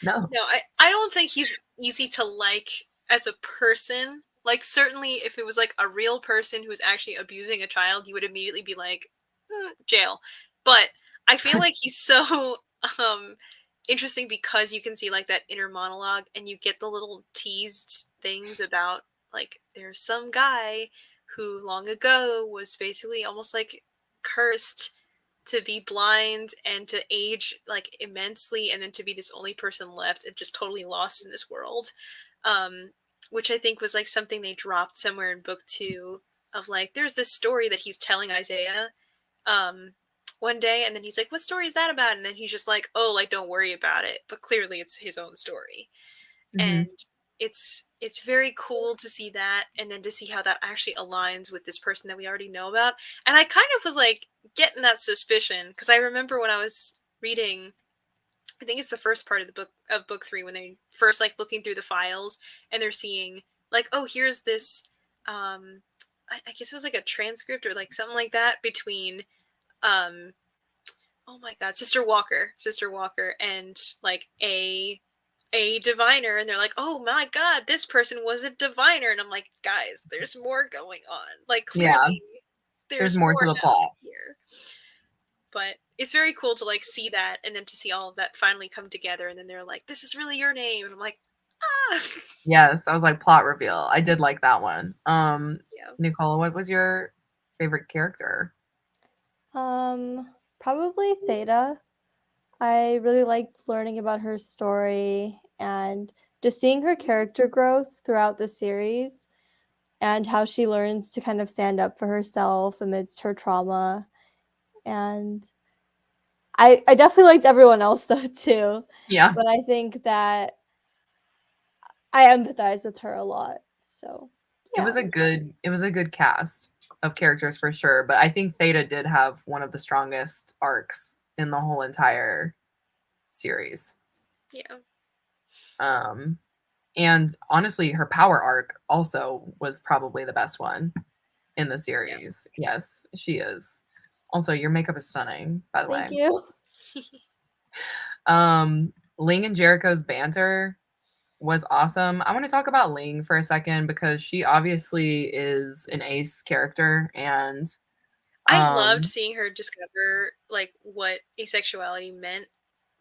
No. no, I don't think he's easy to like as a person. Like, certainly if it was, like, a real person who was actually abusing a child, you would immediately be like, jail. But I feel like he's so interesting because you can see, like, that inner monologue, and you get the little teased things about, like, there's some guy who long ago was basically almost, like, cursed to be blind and to age, like, immensely, and then to be this only person left and just totally lost in this world. Which I think was, like, something they dropped somewhere in book 2, of, like, there's this story that he's telling Isaiah one day, and then he's like, what story is that about? And then he's just like, oh, like, don't worry about it. But clearly it's his own story. Mm-hmm. And it's very cool to see that, and then to see how that actually aligns with this person that we already know about. And I kind of was, like, getting that suspicion, because I remember when I was reading I think it's the first part of book 3 when they first like looking through the files and they're seeing like, oh, here's this I guess it was like a transcript or like something like that between um oh my god, Sister Walker and like a diviner, and they're like, oh my god, this person was a diviner, and I'm like, guys, there's more going on. Like Yeah. clearly There's more to the plot here. But it's very cool to like see that, and then to see all of that finally come together, and then they're like, this is really your name, and I'm like, ah. Yes, I was like, plot reveal. I did like that one. Yeah. Nicola, what was your favorite character? Probably Theta. I really liked learning about her story and just seeing her character growth throughout the series and how she learns to kind of stand up for herself amidst her trauma. And I definitely liked everyone else though too. Yeah. But I think that I empathize with her a lot. So It was a good cast of characters for sure, but I think Theta did have one of the strongest arcs in the whole entire series. Yeah. And honestly, her power arc also was probably the best one in the series. Yeah. Yes, she is. Also, your makeup is stunning, by the way. Thank you. Ling and Jericho's banter was awesome. I want to talk about Ling for a second because she obviously is an ace character, and I loved seeing her discover like what asexuality meant,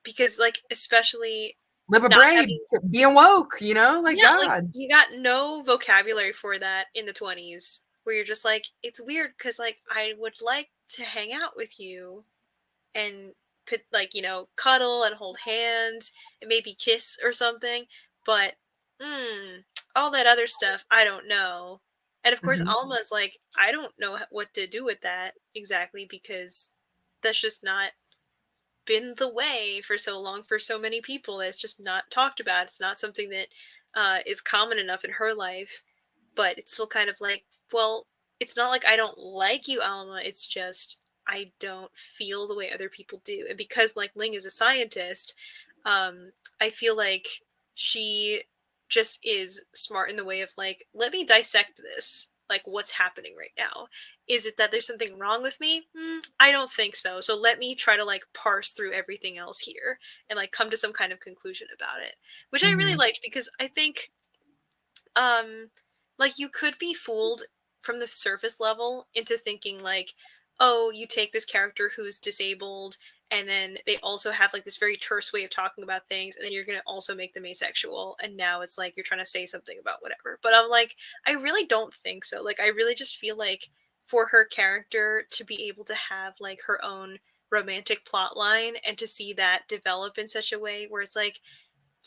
because like especially Libba not Bray having being woke, like yeah, like God. you got no vocabulary for that in the 20s, where you're just like, it's weird because like I would like to hang out with you and put like, cuddle and hold hands and maybe kiss or something, but all that other stuff I don't know. And of course Mhm. Alma's like, I don't know what to do with that exactly, because that's just not been the way for so long for so many people. It's just not talked about. It's not something that is common enough in her life, but it's still kind of like, well, it's not like I don't like you, Alma. It's just I don't feel the way other people do. And because like Ling is a scientist, I feel like she just is smart in the way of like, let me dissect this. Like, what's happening right now? Is it that there's something wrong with me? I don't think so. So let me try to like parse through everything else here and like come to some kind of conclusion about it, which I really Mhm. liked, because I think like you could be fooled from the surface level into thinking like, oh, you take this character who's disabled and then they also have like this very terse way of talking about things, and then you're going to also make them asexual, and now it's like you're trying to say something about whatever. But I'm like, I really don't think so. Like I really just feel like for her character to be able to have like her own romantic plot line and to see that develop in such a way where it's like,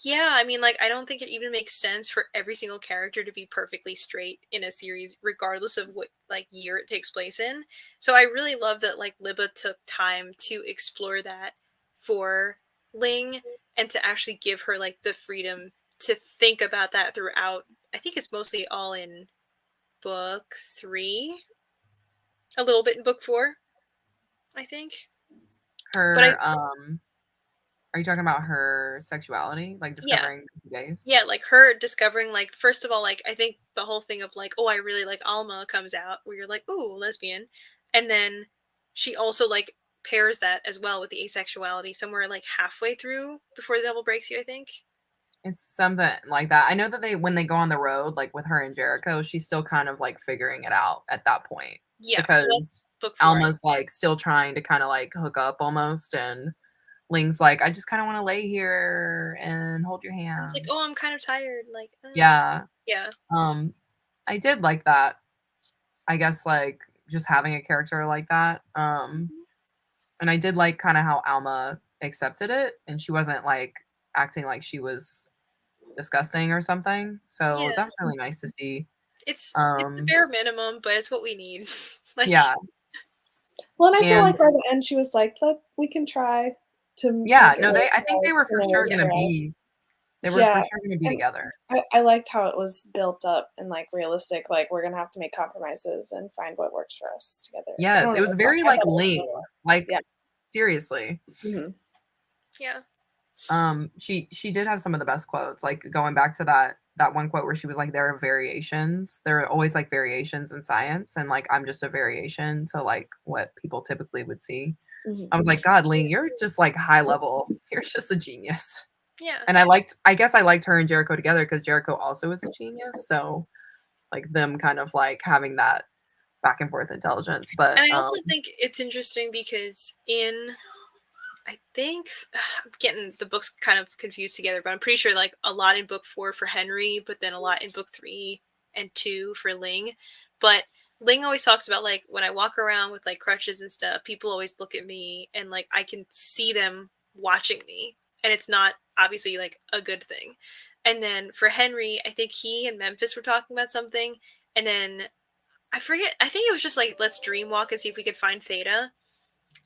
yeah, I mean, like, I don't think it even makes sense for every single character to be perfectly straight in a series, regardless of what, like, year it takes place in. So I really love that, like, Libba took time to explore that for Ling and to actually give her, like, the freedom to think about that throughout. I think it's mostly all in book 3, a little bit in book 4, I think. But Her are you talking about her sexuality, like yeah. discovering gays? Yeah, like her discovering, like, first of all, like, I think the whole thing of, like, oh, I really like Alma comes out, where you're like, ooh, lesbian. And then she also, like, pairs that as well with the asexuality somewhere, like, halfway through before the devil breaks you, I think. It's something like that. I know that when they go on the road, like with her and Jericho, she's still kind of like figuring it out at that point. Yeah, so Because that's book 4. Alma's like still trying to kind of like hook up almost, and Ling's like, I just kind of want to lay here and hold your And it's like, hand. oh, I'm kind of tired. Like, Yeah. yeah. I did like that. I guess like just having a character like that. And I did like kind of how Alma accepted it, and she wasn't like acting like she was disgusting or something. So Yeah. that was really nice to see. It's the bare minimum, but it's what we need. Like, Yeah. Well, and I feel And like by the end she was like, we can try to yeah, make it no, work, I think they were for like, sure for gonna us. be they were Yeah, for sure gonna be and together. I liked how it was built up and like realistic. Like we're gonna have to make compromises and find what works for us together. I Yes, don't it know was what very I like thought it was Ling. cool. Like Yeah. seriously. Mhm. yeah. She did have some of the best quotes, like going back to that one quote where she was like, there are variations. There are always like variations in science, and like I'm just a variation to like what people typically would see. Mhm. I was like, God, Ling, you're just like high level. You're just a genius. Yeah. And I guess I liked her and Jericho together because Jericho also is a genius. So like them kind of like having that back and forth intelligence. But And I also think it's interesting because I think I'm getting the books kind of confused together, but I'm pretty sure like a lot in book 4 for Henry, but then a lot in book 3 and 2 for Ling. But Ling always talks about like when I walk around with like crutches and stuff, people always look at me and like I can see them watching me, and it's not obviously like a good thing. And then for Henry, I think he and Memphis were talking about something, and then I forget. I think it was just like let's dream walk and see if we could find Theta,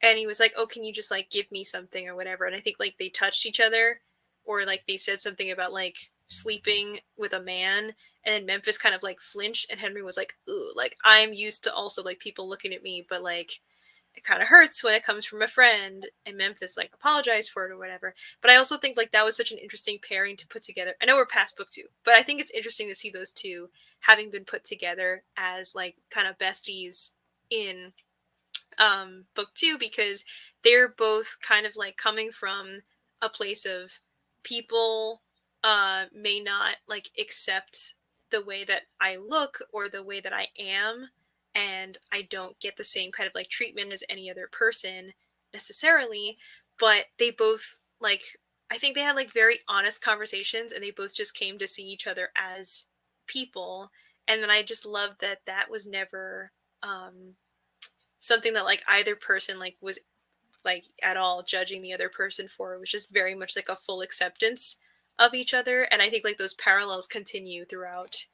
and he was like, "Oh, can you just like give me something or whatever?" And I think like they touched each other, or like they said something about like sleeping with a man, and then Memphis kind of like flinched, and Henry was like, "Ooh, like I'm used to also like people looking at me, but like it kind of hurts when it comes from a friend." And Memphis like apologized for it or whatever. But I also think like that was such an interesting pairing to put together. I know we're past book 2, but I think it's interesting to see those two having been put together as like kind of besties in book 2, because they're both kind of like coming from a place of people may not like accept the way that I look or the way that I am, and I don't get the same kind of like treatment as any other person necessarily, but they both like, I think they had like very honest conversations, and they both just came to see each other as people. And then I just loved that that was never something that like either person like was like at all judging the other person for. It was just very much like a full acceptance of each other. And I think like those parallels continue throughout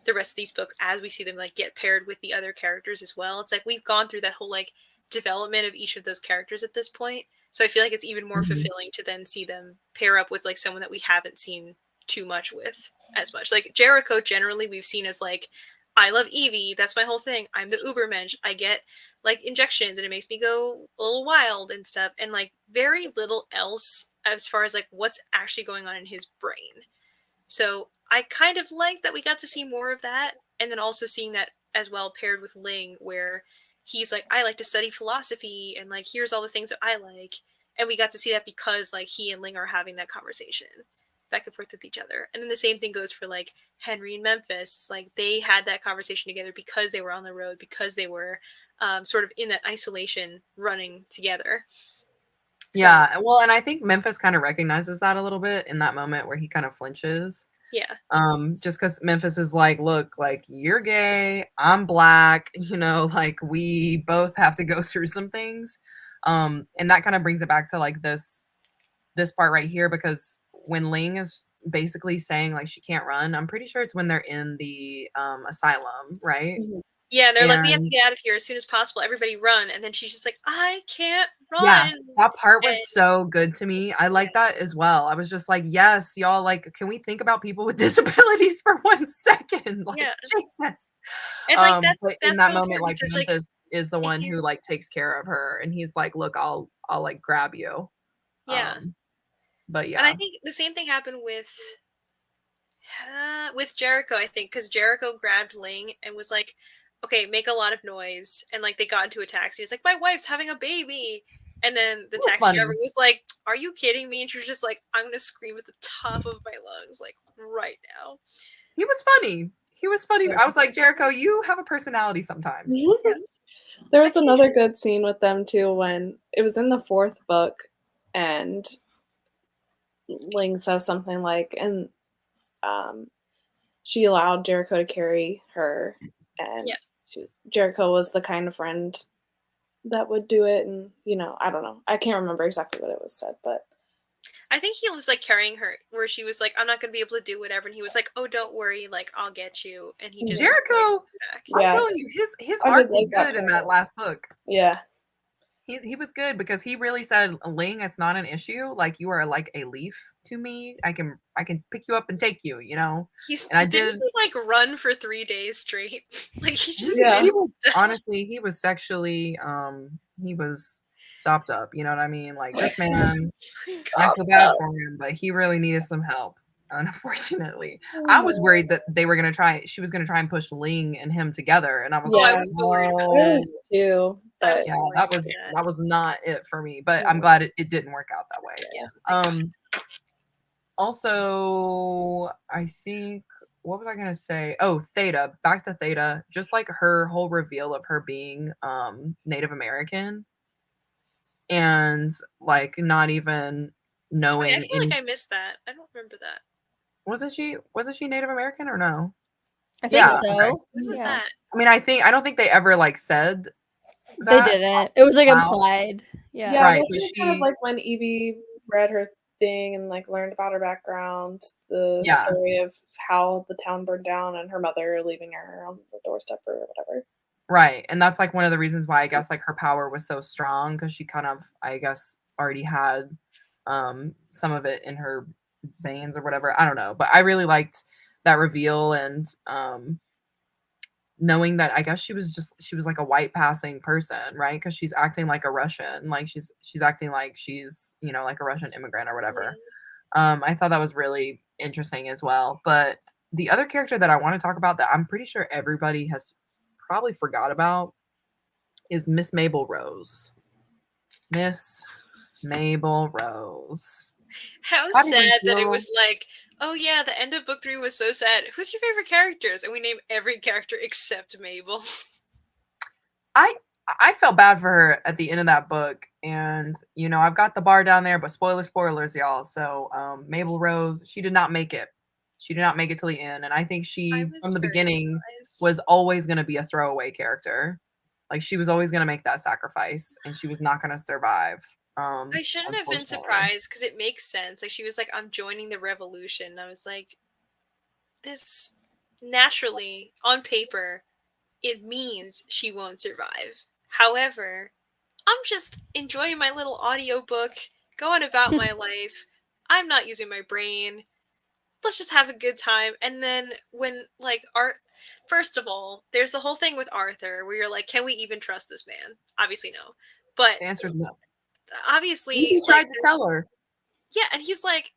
the rest of these books as we see them like get paired with the other characters as well. It's like we've gone through that whole like development of each of those characters at this point, so I feel like it's even more fulfilling to then see them pair up with like someone that we haven't seen too much with as much. Like Jericho generally we've seen as like, I love Evie, that's my whole thing, I'm the Ubermensch, I get like injections and it makes me go a little wild and stuff, and like very little else as far as like what's actually going on in his brain. So I kind of like that we got to see more of that, and then also seeing that as well paired with Ling, where he's like, I like to study philosophy, and like here's all the things that I like, and we got to see that because like he and Ling are having that conversation back and forth with each other. And then the same thing goes for like Henry and Memphis, like they had that conversation together because they were on the road, because they were sort of in that isolation running together. yeah, well, and I think Memphis kind of recognizes that a little bit in that moment where he kind of flinches. Yeah. Just because Memphis is like, look, like you're gay, I'm black, you know, like we both have to go through some things. And that kind of brings it back to like this part right here, because when Ling is basically saying like she can't run, I'm pretty sure it's when they're in the asylum, right? Mhm. Yeah, they're like, we have to And get out of here as soon as possible. Everybody run. And then she's just like, I can't yeah, run. that part And was so good to me. I like that as well. I was just like, yes, y'all, like, can we think about people with disabilities for 1 second? Like, yeah. Jesus. And like But in that's that so moment, important like because like Memphis is the if one you who like takes care of her, and he's like, look, I'll like grab you. yeah. But And I yeah. think the same thing happened with Jericho, I think, because Jericho grabbed Ling and was like, okay, make a lot of noise. And like they got into a taxi. It's like, my wife's having a baby. And then the It was taxi driver funny. was like, are you kidding me? And she was just like, I'm going to scream at the top of my lungs, like right now. He was funny. He was funny. I was like, Jericho, you have a personality sometimes. Yeah. There was another good scene with them too when it was in the 4th book, and Ling says something like, and she allowed Jericho to carry her, and Yeah. Jericho was the kind of friend that would do it, and I don't know, I can't remember exactly what it was said, but I think he was like carrying her where she was like, I'm not going to be able to do whatever. And he was like, oh, don't worry. Like, I'll get you. And he just Jericho, back. I'm yeah, telling you, his I arc did was like that good in part. that last book. Yeah, He was good because he really said, Ling, it's not an issue. Like you are like a leaf to me. I can pick you up and take you, you know. And I Didn't did. he like run for 3 days straight? Like he just Yeah. did He was stuff. honestly, he was sexually he was stopped up. You know what I mean? Like this man, I God, feel bad no. for him, but he really needed some help. Unfortunately, Oh, I was no. worried that she was gonna try and push Ling and him together, and I was Oh, like, I was so worried about I that. was too, I but was yeah, so worried that about was that. that was not it for me. But I'm Mm. glad it didn't work out that way. Yeah, thank God. Also, I think what was I gonna say? Oh, Theta. Back to Theta. Just like her whole reveal of her being Native American and like not even Oh, yeah, I knowing feel like any I missed that. I don't remember that. wasn't she Native American or no? I think Yeah, okay. so. When was Yeah. that? I mean, I don't think they ever like said They that didn't. It was like out. implied. Yeah. yeah, Right, wasn't but it kind of she like when Evie read her thing and like learned about her background, the yeah. story of how the town burned down and her mother leaving her on the doorstep or whatever. Right, and that's, like, one of the reasons why I guess, like, her power was so strong because she kind of, I guess, already had, some of it in her veins or whatever, I don't know, but I really liked that reveal and, knowing that I guess she was, like, a white passing person, right? Because she's acting like a Russian, like, she's acting like she's, you know, like a Russian immigrant or whatever. I thought that was really interesting as well, but the other character that I wanna talk about that I'm pretty sure everybody has probably forgot about is Miss Mabel Rose. Miss Mabel Rose. How How did we sad that it feel? was like, oh yeah, the end of book 3 was so sad. Who's your favorite characters? And we name every character except Mabel. I I felt bad for her at the end of that book, and you know I've got the bar down there, but spoilers, y'all. So Mabel Rose, she did not make it. She did not make it to the end, and I think I she, from was the very beginning, surprised. was always going to be a throwaway character. Like she was always going to make that sacrifice, and she was not going to survive. I shouldn't have been Unfortunately. surprised because it makes sense. Like she was like, I'm joining the revolution. And I was like, this naturally, on paper, it means she won't survive. However, I'm just enjoying my little audiobook, going about my life. I'm not using my brain. Let's just have a good time. And then when like Art first of all, there's the whole thing with Arthur where you're like, can we even trust this man? Obviously no. But The answer is no. obviously He like tried to tell her. yeah, and he's like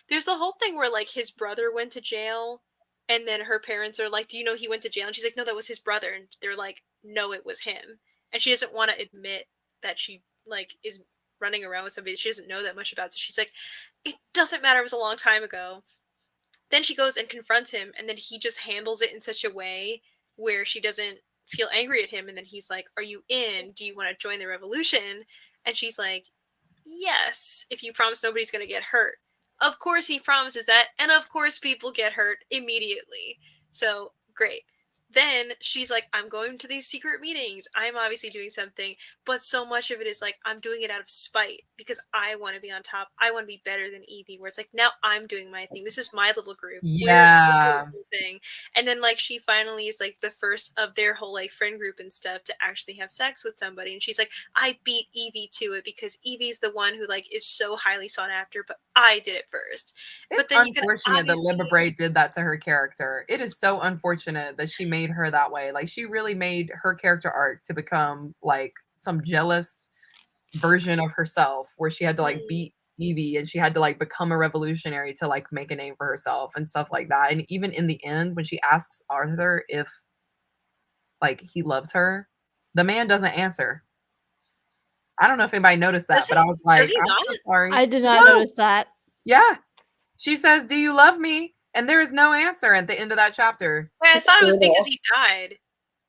there's the whole thing where like his brother went to jail and then her parents are like, do you know he went to jail? And she's like, no, that was his brother. And they're like, no, it was him. And she doesn't want to admit that she like is running around with somebody that she doesn't know that much about. So she's like, it doesn't matter, it was a long time ago. Then she goes and confronts him, and then he just handles it in such a way where she doesn't feel angry at him. And then he's like, are you in? Do you want to join the revolution? And she's like, yes, if you promise nobody's going to get hurt. Of course he promises that, and of course people get hurt immediately. So, great. Then she's like, I'm going to these secret meetings. I'm obviously doing something, but so much of it is like, I'm doing it out of spite because I want to be on top. I want to be better than Evie, where it's like, now I'm doing my thing. This is my little group. We're Yeah. doing this thing. And then, like, she finally is like the first of their whole like friend group and stuff to actually have sex with somebody. And she's like, I beat Evie to it because Evie's the one who like is so highly sought after, but I did it first. It's But then you can unfortunate that obviously Libba Bray did that to her character. It is so unfortunate that she made her that way. Like she really made her character arc to become like some jealous version of herself where she had to like beat Evie and she had to like become a revolutionary to like make a name for herself and stuff like that. And even in the end, when she asks Arthur if like he loves her, the man doesn't answer. I don't know if anybody noticed that, does but I was like, he I'm not? so sorry. I did not No. notice that. Yeah. She says, "Do you love me?" And there is no answer at the end of that chapter. Wait, I That's thought it was brutal. because he died.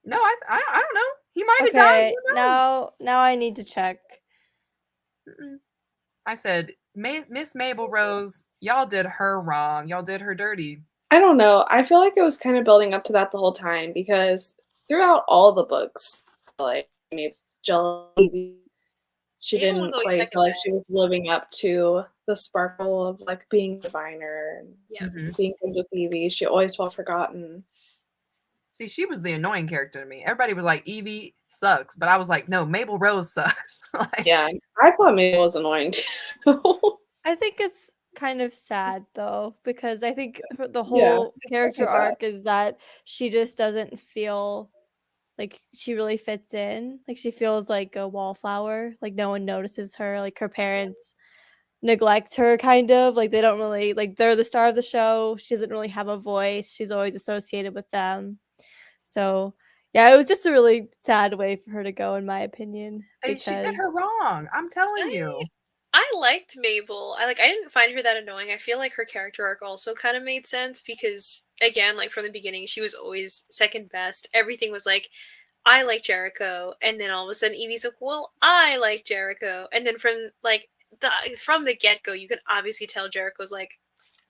No, I don't know. He might have died. Okay, Who knows? now I need to check. Mm-mm. I said, Miss Mabel Rose, y'all did her wrong. Y'all did her dirty. I don't know. I feel like it was kind of building up to that the whole time because throughout all the books, like maybe Jelly, she Mabel was didn't always quite second feel like she was best. living up to the sparkle of like being diviner and Yeah. Mhm. being good with Evie. She always felt forgotten. See, she was the annoying character to me. Everybody was like, Evie sucks. But I was like, no, Mabel Rose sucks. Like, Yeah, I thought Mabel was annoying too. I think it's kind of sad though because I think the Yeah, whole it's character definitely sad. arc is that she just doesn't feel like she really fits in. Like she feels like a wallflower. Like no one notices her. Like her parents neglect her kind of. Like they don't really like they're the star of the show. She doesn't really have a voice. She's always associated with them. So yeah, it was just a really sad way for her to go, in my opinion. She did her Because wrong. I'm telling you. I liked Mabel. I didn't find her that annoying. I feel like her character arc also kind of made sense because again, like from the beginning, she was always second best. Everything was like, I like Jericho, and then all of a sudden Evie's like, well, I like Jericho, and then from the get go, you can obviously tell Jericho's like,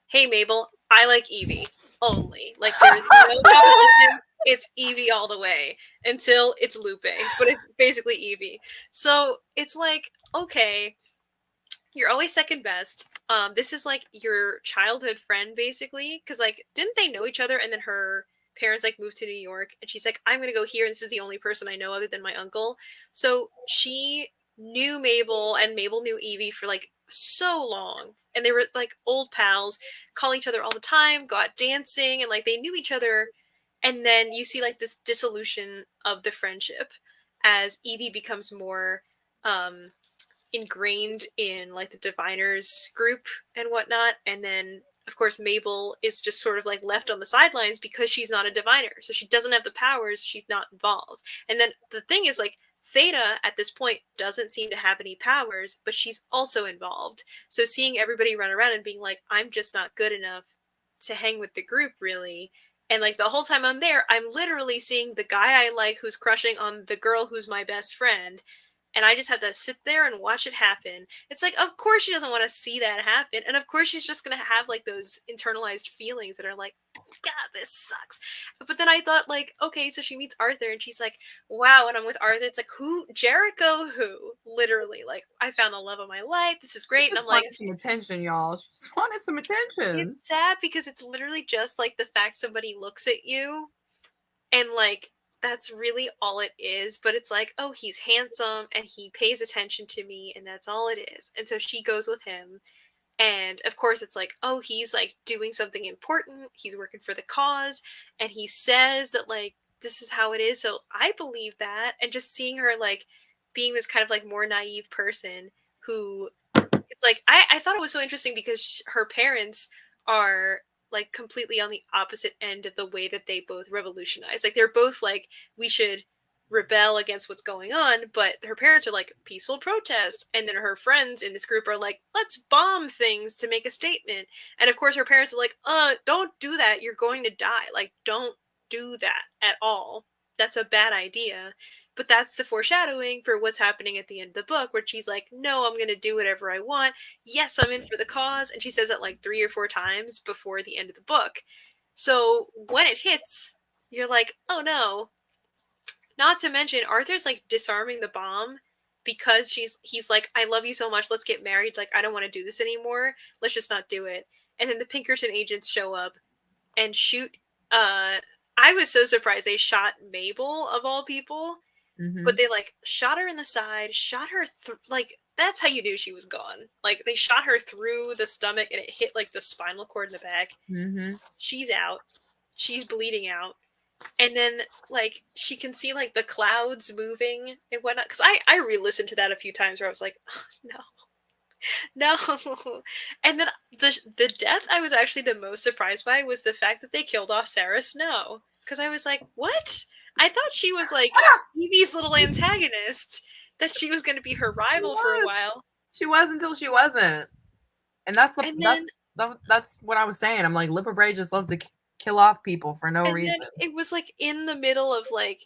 hey Mabel, I like Evie only. Like there's no competition. It's Evie all the way until it's Lupe, but it's basically Evie. So it's like, okay, you're always second best. This is like your childhood friend basically, because like didn't they know each other? And then her parents like moved to New York, and she's like, I'm gonna go here, and this is the only person I know other than my uncle. So she knew Mabel, and Mabel knew Evie for like so long, and they were like old pals, call each other all the time, go out dancing, and like they knew each other. And then you see like this dissolution of the friendship as Evie becomes more um ingrained in like the diviners group and whatnot, and then of course Mabel is just sort of like left on the sidelines because she's not a diviner, so she doesn't have the powers, she's not involved. And then the thing is like Theta at this point doesn't seem to have any powers, but she's also involved. So seeing everybody run around and being like, I'm just not good enough to hang with the group really, and like the whole time I'm there, I'm literally seeing the guy I like who's crushing on the girl who's my best friend, and I just have to sit there and watch it happen. It's like, of course she doesn't want to see that happen, and of course she's just gonna have like those internalized feelings that are like, God, this sucks. But then I thought like, okay, so she meets Arthur, and she's like, wow, and I'm with Arthur. It's like, who? Jericho? Who? Literally, like, I found the love of my life. This is great, and I'm like, some attention, y'all. She just wanted some attention. it's sad because it's literally just like the fact somebody looks at you, and like that's really all it is. But it's like, oh, he's handsome and he pays attention to me, and that's all it is. And so she goes with him, and of course it's like, oh, he's like doing something important, he's working for the cause, and he says that like this is how it is, so I believe that. And just seeing her like being this kind of like more naive person who, it's like I thought it was so interesting because her parents are like completely on the opposite end of the way that they both revolutionize. Like they're both like, we should rebel against what's going on, but her parents are like peaceful protest, and then her friends in this group are like, let's bomb things to make a statement. And of course her parents are like, don't do that, you're going to die, like don't do that at all, that's a bad idea. But that's the foreshadowing for what's happening at the end of the book, where she's like, no, I'm going to do whatever I want. Yes, I'm in for the cause. And she says it like 3 or 4 times before the end of the book. So when it hits, you're like, oh no. Not to mention, Arthur's like disarming the bomb because he's like, I love you so much, let's get married. Like, I don't want to do this anymore. Let's just not do it. And then the Pinkerton agents show up and shoot. I was so surprised they shot Mabel, of all people. Mm-hmm. But they like shot her in the side, shot her like, that's how you knew she was gone. Like they shot her through the stomach and it hit like the spinal cord in the back. Mm-hmm. She's out. She's bleeding out. And then like she can see like the clouds moving and whatnot. Because I re-listened to that a few times where I was like, oh, no. And then the death I was actually the most surprised by was the fact that they killed off Sarah Snow. Because I was like, what? I thought she was like Evie's little antagonist, that she was going to be her rival for a while. She was until she wasn't. And that's what I was saying. I'm like, Libba Bray just loves to kill off people for no reason. Then it was like in the middle of like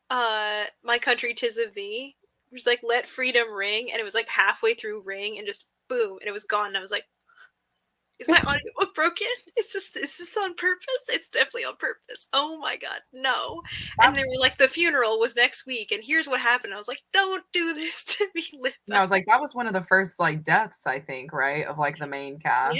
My Country 'Tis of Thee. It was like Let Freedom Ring, and it was like halfway through Ring and just boom, and it was gone. And I was like, is my audiobook broken? Is this on purpose? It's definitely on purpose. Oh my god, no. And they were like, the funeral was next week, and here's what happened. I was like, don't do this to me, Libba. And I was like, that was one of the first like deaths, I think, right? Of like the main cast.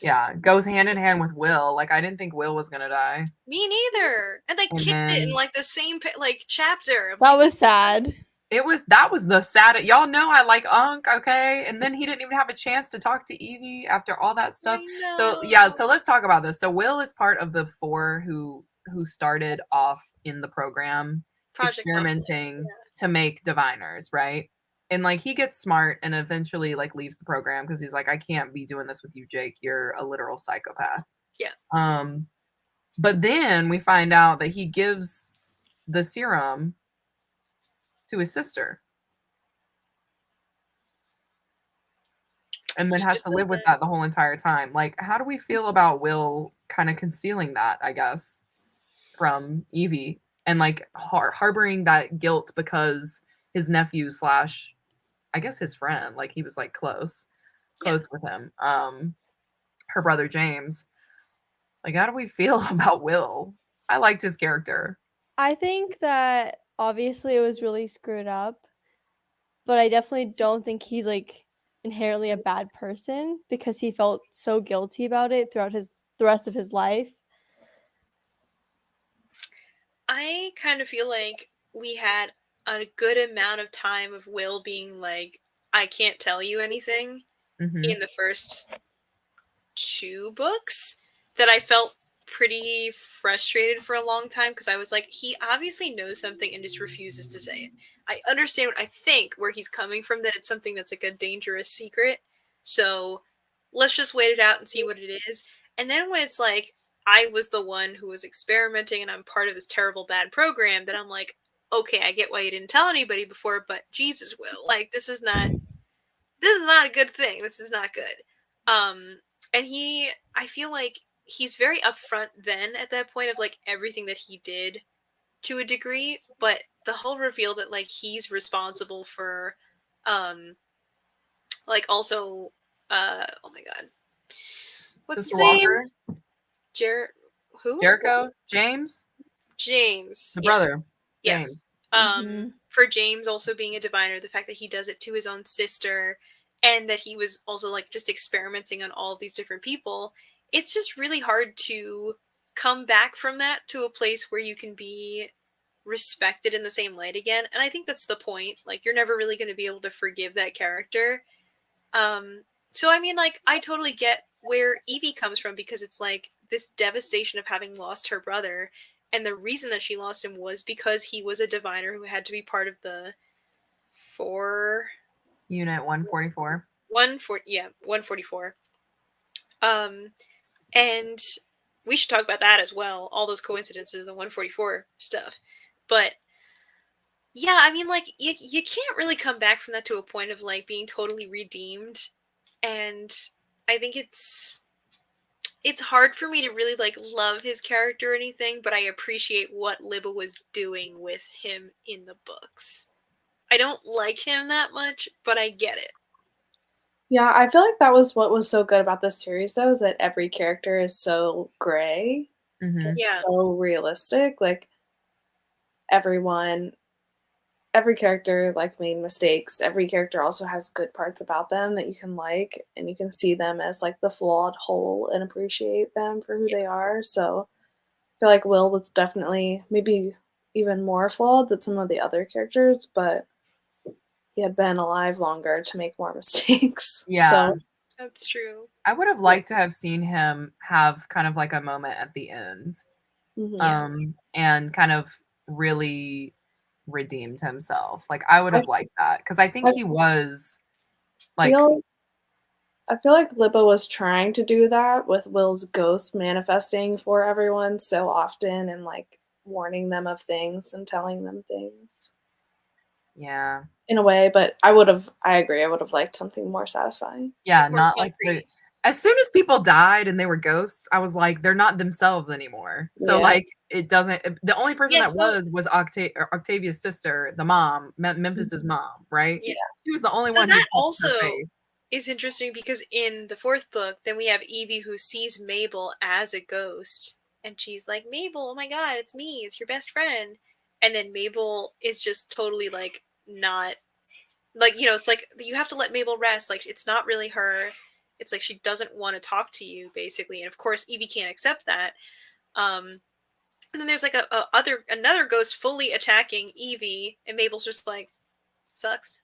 Yeah. Goes hand in hand with Will. Like I didn't think Will was gonna die. Me neither. And they kicked it in like the same like chapter. That was sad. That was the saddest. Y'all know I like Unc, okay? And then he didn't even have a chance to talk to Evie after all that stuff. So let's talk about this. So Will is part of the 4 who who started off in the program Project Mom. experimenting to make diviners, right? And like he gets smart and eventually like leaves the program because he's like, I can't be doing this with you, Jake. You're a literal psychopath. Yeah. But then we find out that he gives the serum to his sister. And then He has just to live says with that. that the whole entire time. Like, how do we feel about Will kind of concealing that, I guess, from Evie and like harboring that guilt because his nephew slash, I guess his friend, like he was like close with him. Her brother James. Like, how do we feel about Will? I liked his character. I think that obviously it was really screwed up, but I definitely don't think he's like inherently a bad person because he felt so guilty about it throughout the rest of his life. I kind of feel like we had a good amount of time of Will being like, I can't tell you anything in the first 2 books that I felt pretty frustrated for a long time because I was like, he obviously knows something and just refuses to say it. I understand what I think where he's coming from, that it's something that's like a dangerous secret. So let's just wait it out and see what it is. And then when it's like, I was the one who was experimenting and I'm part of this terrible bad program, then I'm like, okay, I get why you didn't tell anybody before, but Jesus, Will, like this is not a good thing. This is not good. And I feel like he's very upfront then at that point of like everything that he did to a degree, but the whole reveal that like he's responsible for, like also, oh my god, what's Sister his name? Walker? Who? Jericho? James? James. The Yes. brother. Yes. James. For James also being a diviner, the fact that he does it to his own sister and that he was also like just experimenting on all of these different people, it's just really hard to come back from that to a place where you can be respected in the same light again. And I think that's the point. Like you're never really going to be able to forgive that character. So I mean, like I totally get where Evie comes from because it's like this devastation of having lost her brother, and the reason that she lost him was because he was a diviner who had to be part of the Unit 144. 144. And we should talk about that as well. All those coincidences, the 144 stuff. But yeah, I mean, like you can't really come back from that to a point of like being totally redeemed, and I think it's hard for me to really like love his character or anything, but I appreciate what Libba was doing with him in the books. I don't like him that much, but I get it. Yeah, I feel like that was what was so good about this series, though, is that every character is so gray, Yeah. so realistic. Like every character like made mistakes. Every character also has good parts about them that you can like, and you can see them as like the flawed whole and appreciate them for who they are. So I feel like Will was definitely maybe even more flawed than some of the other characters, but he had been alive longer to make more mistakes. Yeah. So That's true. I would have liked to have seen him have kind of like a moment at the end. And kind of really redeemed himself. Like I would have liked that because I think he was like I feel like Libba was trying to do that with Will's ghost manifesting for everyone so often and like warning them of things and telling them things. Yeah. In a way, but I agree, I would have liked something more satisfying. Yeah, More not like concrete. as soon as people died and they were ghosts, I was like, they're not themselves anymore. So Yeah. like it doesn't the only person Yeah, that was Octavia's sister, the mom, Memphis's mom, right? Yeah. She was the only So one who that touched her also face. is interesting because in the 4th book, then we have Evie who sees Mabel as a ghost, and she's like, Mabel, oh my god, it's me, it's your best friend. And then Mabel is just totally like not like, you know, it's like you have to let Mabel rest. Like it's not really her. It's like she doesn't want to talk to you, basically. And of course, Evie can't accept that. And then there's like another ghost fully attacking Evie, and Mabel's just like, sucks.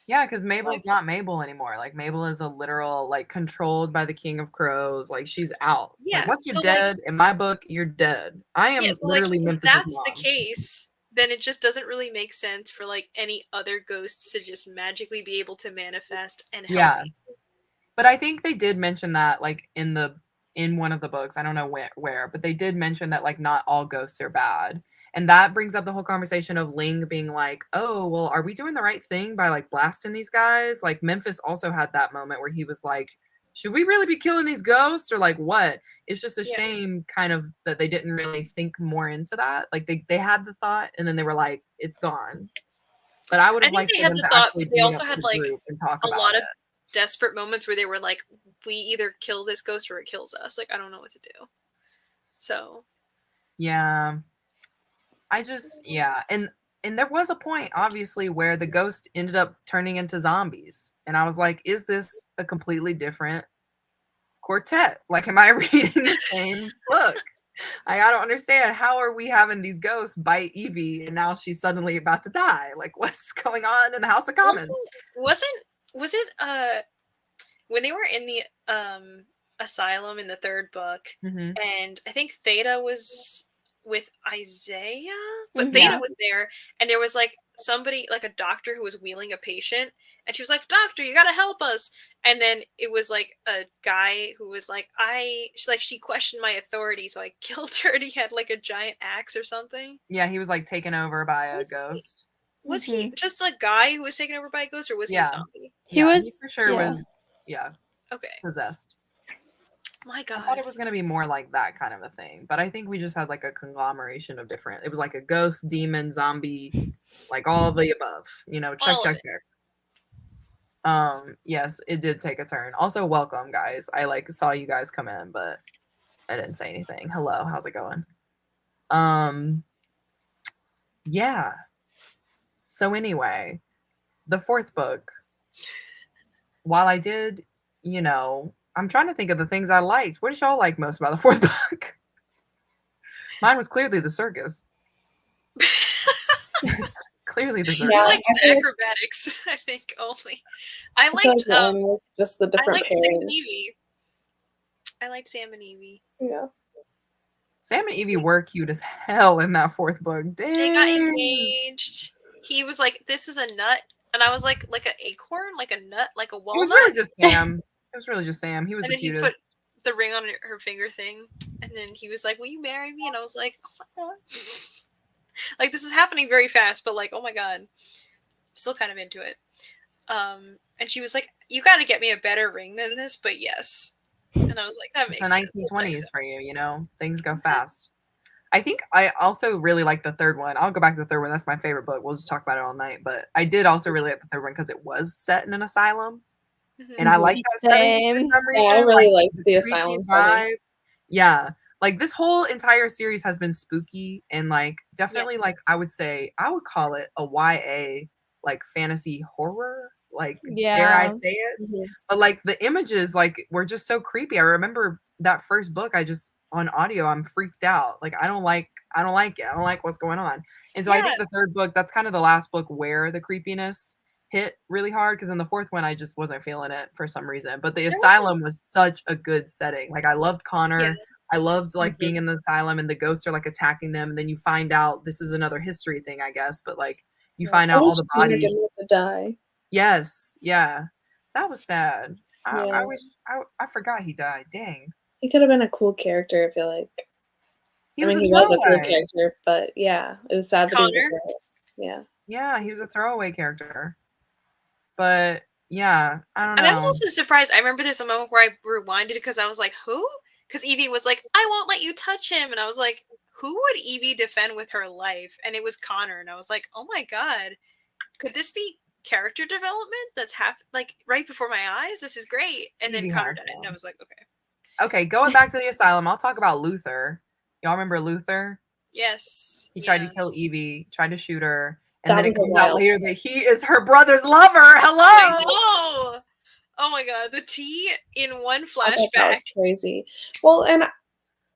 Yeah, because Mabel's What? not Mabel anymore. Like Mabel is a literal, like, controlled by the King of Crows. Like she's out. Like Yeah. once you're So like, dead, in my book, you're dead. I yeah. am So like, literally if Memphis's that's the mom. case, then it just doesn't really make sense for like any other ghosts to just magically be able to manifest and help Yeah. people. But I think they did mention that, like, in one of the books. I don't know where, but they did mention that, like, not all ghosts are bad. And that brings up the whole conversation of Ling being like, "Oh, well, are we doing the right thing by, like, blasting these guys?" Like, Memphis also had that moment where he was like, "Should we really be killing these ghosts or, like, what?" It's just a Yeah. shame kind of that they didn't really think more into that. Like, they had the thought and then they were like, "It's gone." But I would I have think liked they for had them the to thought, actually but they bring it also up to had the like group and talk a about lot it. of desperate moments where they were like, we either kill this ghost or it kills us. Like, I don't know what to do. So Yeah. Yeah. And there was a point, obviously, where the ghost ended up turning into zombies. And I was like, is this a completely different quartet? Like, am I reading the same book? I don't understand. How are we having these ghosts bite Evie and now she's suddenly about to die? Like, what's going on in the House of Commons? was it when they were in the asylum in the third book, Mm-hmm. and I think Theta was with Isaiah, but Mhm. Theta Yeah. was there, and there was like somebody, like a doctor who was wheeling a patient, and she was like, "Doctor, you gotta help us." And then it was like a guy who was like, she questioned my authority, so I killed her, and he had like a giant axe or something. Yeah, he was like taken over by a Was he, ghost. was he Mhm. just a guy who was taken over by a ghost, or was he a Yeah. zombie? He Yeah, he was for sure yeah. was, Okay. possessed. My I thought God. it was gonna be more like that kind of a thing, but I think we just had like a conglomeration of different. It was like a ghost, demon, zombie, like all the above. Check, All of check, it. check. Yes, it did take a turn. Also, welcome, guys. I like saw you guys come in, but I didn't say anything. Hello, how's it going? Yeah. So anyway, the fourth book. While I did, I'm trying to think of the things I liked. What did y'all like most about the fourth book? Mine was clearly the circus. Clearly the circus. You Yeah, liked I the feel like- acrobatics, I think, only. I I feel like liked mine was just the I different liked Sam and pairings. Evie. I liked Sam and Evie. Yeah. Sam and Evie were cute as hell in that fourth book. Dang. They got engaged. He was like, "This is a nut," and I was like an acorn, like a nut, like a It was walnut. really just Sam. It was really just Sam. He was And the then he put cutest. the ring on her finger thing, and then he was like, "Will you marry me?" And I was like, "Oh my God!" Like, this is happening very fast, but like, oh my God, I'm still kind of into it. And she was like, "You got to get me a better ring than this," but yes. And I was like, "That It's makes the sense." I'll text 1920s him. for you. Things go That's it. fast. I think I also really like the third one. I'll go back to the third one. That's my favorite book. We'll just talk about it all night. But I did also really like the third one because it was set in an asylum. Mhm. And I like that setting for Same. some reason. Yeah, I really liked the creepy asylum setting. vibe. Yeah. Like this whole entire series has been spooky and like definitely like I would call it a YA like fantasy horror. Like dare I Yeah. say it? Mhm. But like the images like were just so creepy. I remember that first book on audio I'm freaked out. Like I don't like it. I don't like what's going on. And so I Yeah. think the third book, that's kind of the last book where the creepiness hit really hard because in the fourth one I just wasn't feeling it for some reason. But the There was asylum was such a good setting. Like I loved Connor. Yeah. I loved like Mhm. being in the asylum and the ghosts are like attacking them and then you find out this is another history thing, I guess, but like you Yeah. find I out all wish the Connor bodies. didn't have to die. Yes, yeah. That was sad. I Yeah. wish I forgot he died. Dang. He could have been a cool character, I feel like. He I was mean, a he was a cool throwaway. character, but yeah, it was sad that he was Connor? a girl. Yeah. Yeah, he was a throwaway character. But yeah, I don't And I was know. also surprised. I remember there's a moment where I rewinded because I was like, "Who?" Because Evie was like, "I won't let you touch him," and I was like, "Who would Evie defend with her life?" And it was Connor, and I was like, "Oh my God, could this be character development that's like right before my eyes? This is great." And then Evie Connor has died, and I them. was like, "Okay, Okay, going back to the asylum, I'll talk about Luther. Y'all remember Luther? yes, He tried to yeah." kill Evie, tried to shoot her, and That then it was a comes out wild. later that he is her brother's lover. I Hello. know. Oh my God, the tea in one I thought that flashback. was crazy. Well, and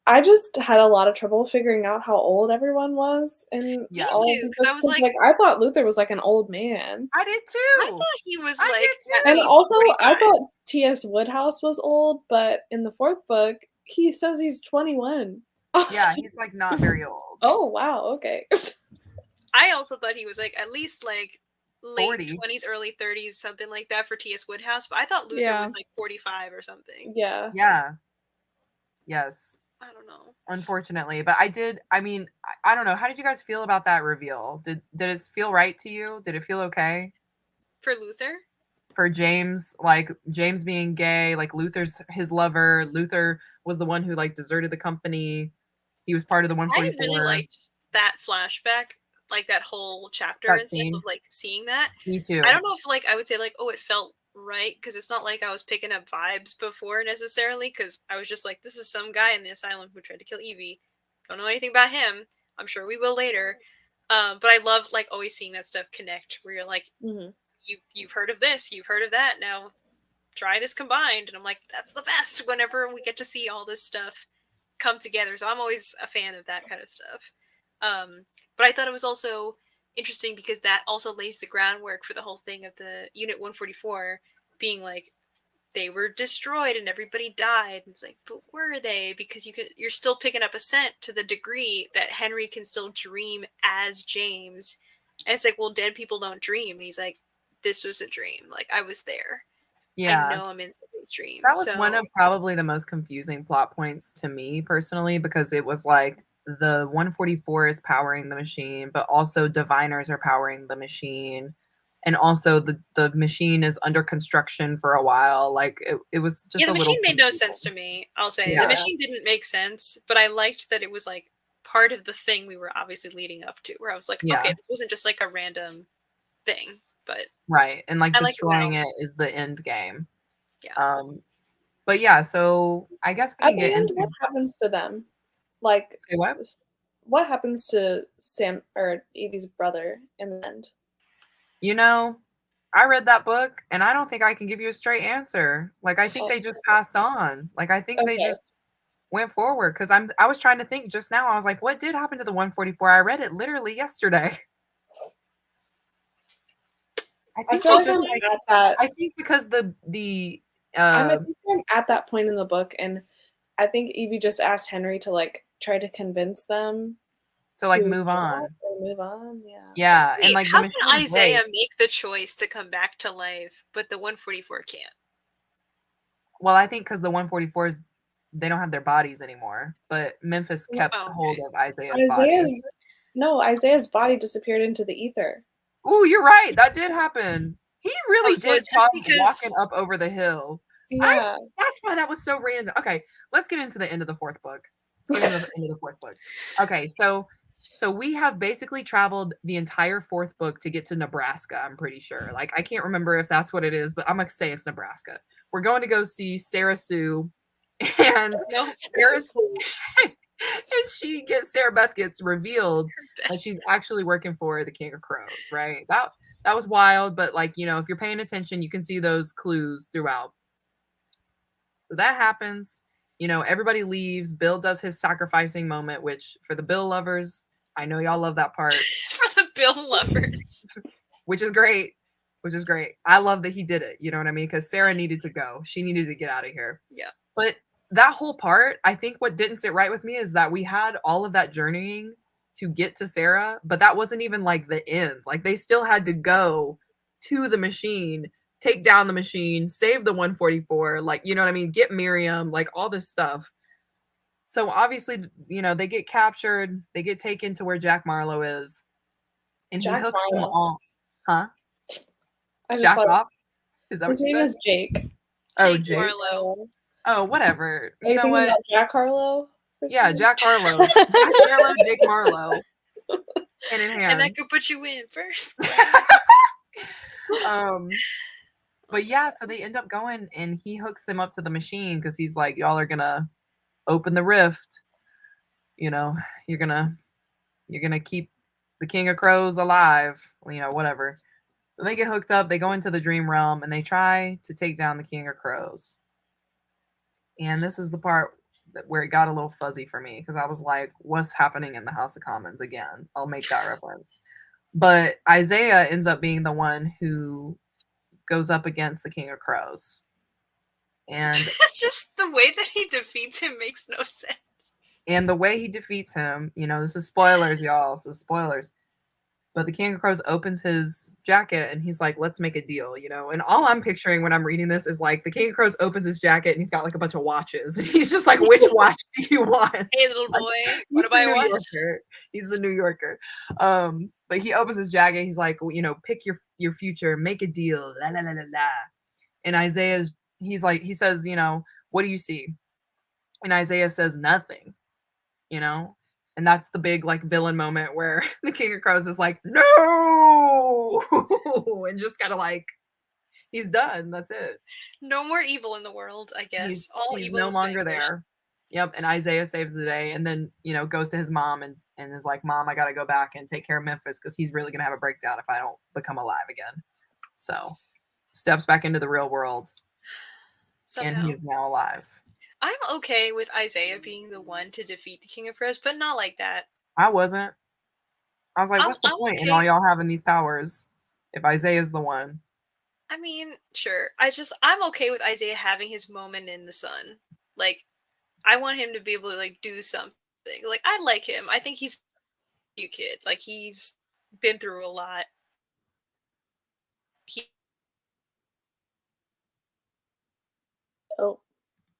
I just had a lot of trouble figuring out how old everyone was in Yeah. all Me of too, these 'cause I books, was 'cause, like I thought Luther was, like, an old man. I did I too. thought he was, I like, did at too. And least also, I 45. thought T.S. Woodhouse was old, but in the 4th book, he says he's 21. I was Yeah, like, he's, like, not very old. "Oh, wow, okay." I also thought he was, like, at least, like, late 40. 20s, early 30s, something like that for T.S. Woodhouse, but I thought Luther Yeah. was, like, 45 or something. Yeah. Yeah. Yes. I don't know. Unfortunately, but I mean, I don't know. How did you guys feel about that reveal? Did it feel right to you? Did it feel okay For Luther? for James? Like James being gay, like Luther's his lover. Luther was the one who like deserted the company. He was part of the I really 144. liked that flashback, like, that whole chapter That and stuff scene. of, like, seeing that. Me too. I don't know if, like, I would say, like, oh, it felt right, because it's not like I was picking up vibes before necessarily, because I was just like, this is some guy in the asylum who tried to kill Evie. Don't know anything about him. I'm sure we will later. But I love, like, always seeing that stuff connect, where you're like, Mhm. you've heard of this, you've heard of that, now try this combined. And I'm like, that's the best whenever we get to see all this stuff come together. So I'm always a fan of that kind of stuff. But I thought it was also interesting because that also lays the groundwork for the whole thing of the Unit 144 being like, they were destroyed and everybody died. And it's like, but were they? Because you're still picking up a scent to the degree that Henry can still dream as James. And it's like, well, dead people don't dream. And he's like, this was a dream. Like, I was there. I Yeah. know I'm in somebody's dream. That was so one of probably the most confusing plot points to me personally, because it was like the 144 is powering the machine, but also diviners are powering the machine. And also the machine is under construction for a while. Like it was just yeah, the a little machine made no confusing. sense to me. I'll say Yeah. the machine didn't make sense, but I liked that it was like part of the thing we were obviously leading up to. Where I was like, Yeah. okay, this wasn't just like a random thing, but Right. And like I like the way it all destroying it makes is the sense. end game. Yeah. But yeah, so I guess we At can the get end, into what happens to them? Like, say what? what happens to Sam or Evie's brother in the end? You know, I read that book and I don't think I can give you a straight answer. Like I think Oh, they just passed on. Like I think they okay. just went forward because I was trying to think just now. I was like, what did happen to the 144? I read it literally yesterday. I I think feel they like just I'm like at that. I think because I'm at that point in the book, and I think Evie just asked Henry to like try to convince them to like to move stop on. or move on. Yeah. Yeah, and Wait, like the how can machine Isaiah breaks. make the choice to come back to life, but the 144 can't? Well, I think because the 144s they don't have their bodies anymore, but Memphis kept Oh, hold okay. of Isaiah's body. Isaiah's body disappeared into the ether. Oh, you're right. That did happen. He really Oh, so did it's just pause walking because up over the hill. Yeah. That's why that was so random. Okay, let's get into the end of the 4th book. Let's get into the end of the 4th book. Okay, so we have basically traveled the entire 4th book to get to Nebraska, I'm pretty sure. Like I can't remember if that's what it is, but I'm gonna say it's Nebraska. We're going to go see Sarah Sue and no, Sarah Sue and Sarah Beth gets revealed that she's actually working for the King of Crows, right? That was wild, but like, you know, if you're paying attention, you can see those clues throughout. So that happens. You know, everybody leaves. Bill does his sacrificing moment, which for the Bill lovers, I know y'all love that part, for the Bill lovers. which is great. Which is great. I love that he did it. You know what I mean? Because Sarah needed to go. She needed to get out of here. Yeah. But that whole part, I think what didn't sit right with me is that we had all of that journeying to get to Sarah, but that wasn't even like the end. Like they still had to go to the machine, take down the machine, save the 144, like, you know what I mean? Get Miriam, like all this stuff. So obviously, you know, they get captured, they get taken to where Jack Marlowe is, and he Jack hooks them Marlowe. all. Huh? I just Jack thought off? Is that his what you name said? is Jake. Oh, Jake Jake. Marlowe. Oh, whatever. Are You you know thinking what? about Jack Harlow? Yeah, Jack Harlow. Jack Harlow, Jake Marlowe. Hand in And hand. that could put you in first. But yeah, so they end up going and he hooks them up to the machine because he's like, y'all are gonna open the rift. You know, you're gonna keep the King of Crows alive, you know, whatever. So they get hooked up, they go into the dream realm and they try to take down the King of Crows. And this is the part where it got a little fuzzy for me because I was like, what's happening in the House of Commons again? I'll make that reference. But Isaiah ends up being the one who goes up against the King of Crows. And It's just the way that he defeats him makes no sense. And the way he defeats him, this is spoilers, y'all. This is spoilers. But the King of Crows opens his jacket and he's like, let's make a deal, And all I'm picturing when I'm reading this is like the King of Crows opens his jacket and he's got like a bunch of watches. And he's just like, which watch do you want? Hey, little boy, what do I watch? He's the New Yorker. But he opens his jacket. He's like, pick your future, make a deal, la la la la la. And he says, what do you see? And Isaiah says nothing. And that's the big like villain moment where the King of Crows is like, no, and just kind of like he's done. That's it. No more evil in the world, I guess. He's no longer there. Yep. And Isaiah saves the day, and then goes to his mom and is like, Mom, I gotta go back and take care of Memphis because he's really gonna have a breakdown if I don't become alive again. So steps back into the real world, and he's now alive. I'm okay with Isaiah being the one to defeat the King of Crows, but not like that. I wasn't. I was like, what's the point in all y'all having these powers if Isaiah's the one? I mean, sure. I'm okay with Isaiah having his moment in the sun. Like, I want him to be able to, like, do something. Like, I like him. I think he's a cute kid. Like, he's been through a lot. Oh.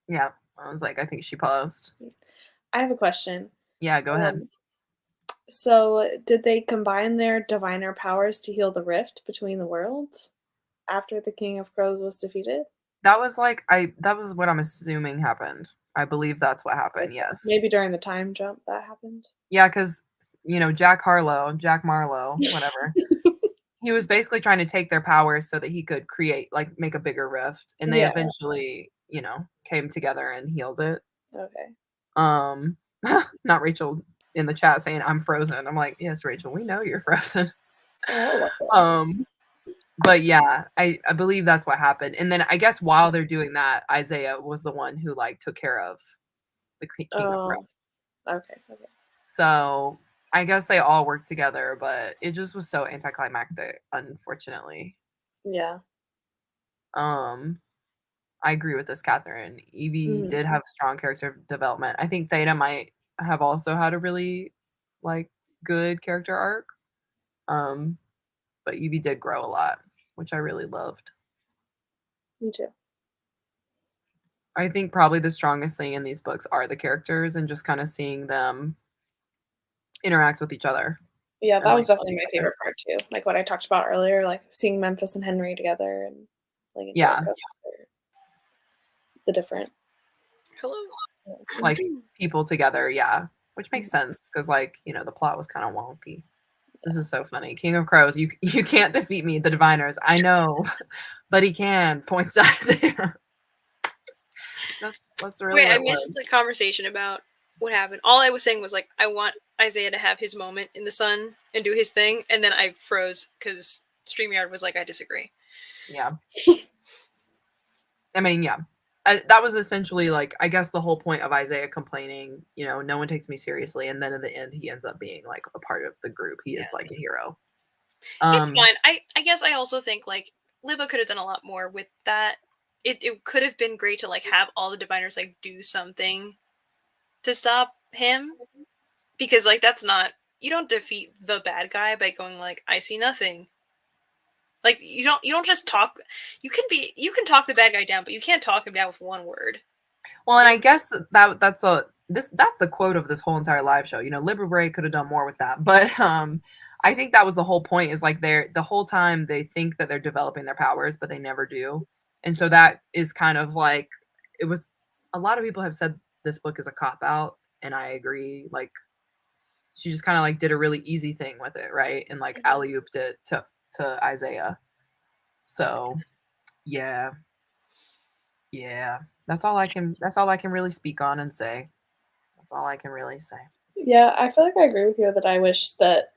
Yeah. I was like, I think she paused. I have a question. Yeah, go ahead. So, did they combine their diviner powers to heal the rift between the worlds after the King of Crows was defeated? That was what I'm assuming happened. I believe that's what happened, yes. Maybe during the time jump that happened? Yeah, because, Jack Marlowe, whatever. He was basically trying to take their powers so that he could create, like, make a bigger rift. And they eventually, came together and healed it. Okay. Not Rachel in the chat saying I'm frozen. I'm like, yes, Rachel, we know you're frozen. But yeah, I believe that's what happened. And then I guess while they're doing that, Isaiah was the one who like took care of the King of Crows. Okay. So I guess they all worked together, but it just was so anticlimactic, unfortunately. Yeah. I agree with this, Catherine. Evie did have strong character development. I think Theta might have also had a really like good character arc. But Evie did grow a lot, which I really loved. Me too. I think probably the strongest thing in these books are the characters and just kind of seeing them interact with each other. Yeah, that was definitely my favorite part too. Like what I talked about earlier, like seeing Memphis and Henry together and like the different like people together, yeah. Which makes sense because like, the plot was kind of wonky. This is so funny. King of Crows, you can't defeat me, the diviners. I know, but he can. Points to Isaiah. That's really. Wait, I missed the conversation about what happened. All I was saying was like, I want Isaiah to have his moment in the sun and do his thing, and then I froze because StreamYard was like, I disagree. Yeah. I mean, yeah. That was essentially like, I guess the whole point of Isaiah complaining, no one takes me seriously. And then in the end, he ends up being like a part of the group. He is like a hero. It's fine. I guess I also think like Libba could have done a lot more with that. It could have been great to like have all the diviners like do something to stop him. Because like that's not, you don't defeat the bad guy by going like, I see nothing. Like you don't just talk. You can talk the bad guy down, but you can't talk him down with one word. Well, and I guess that's the quote of this whole entire live show. Libba Bray could have done more with that, but I think that was the whole point. Is like the whole time they think that they're developing their powers, but they never do, and so that is kind of like it was. A lot of people have said this book is a cop out, and I agree. Like she just kind of like did a really easy thing with it, right? And like alley-ooped it to Isaiah. So yeah, that's all I can really speak on and say. That's all I can really say. Yeah, I feel like I agree with you that I wish that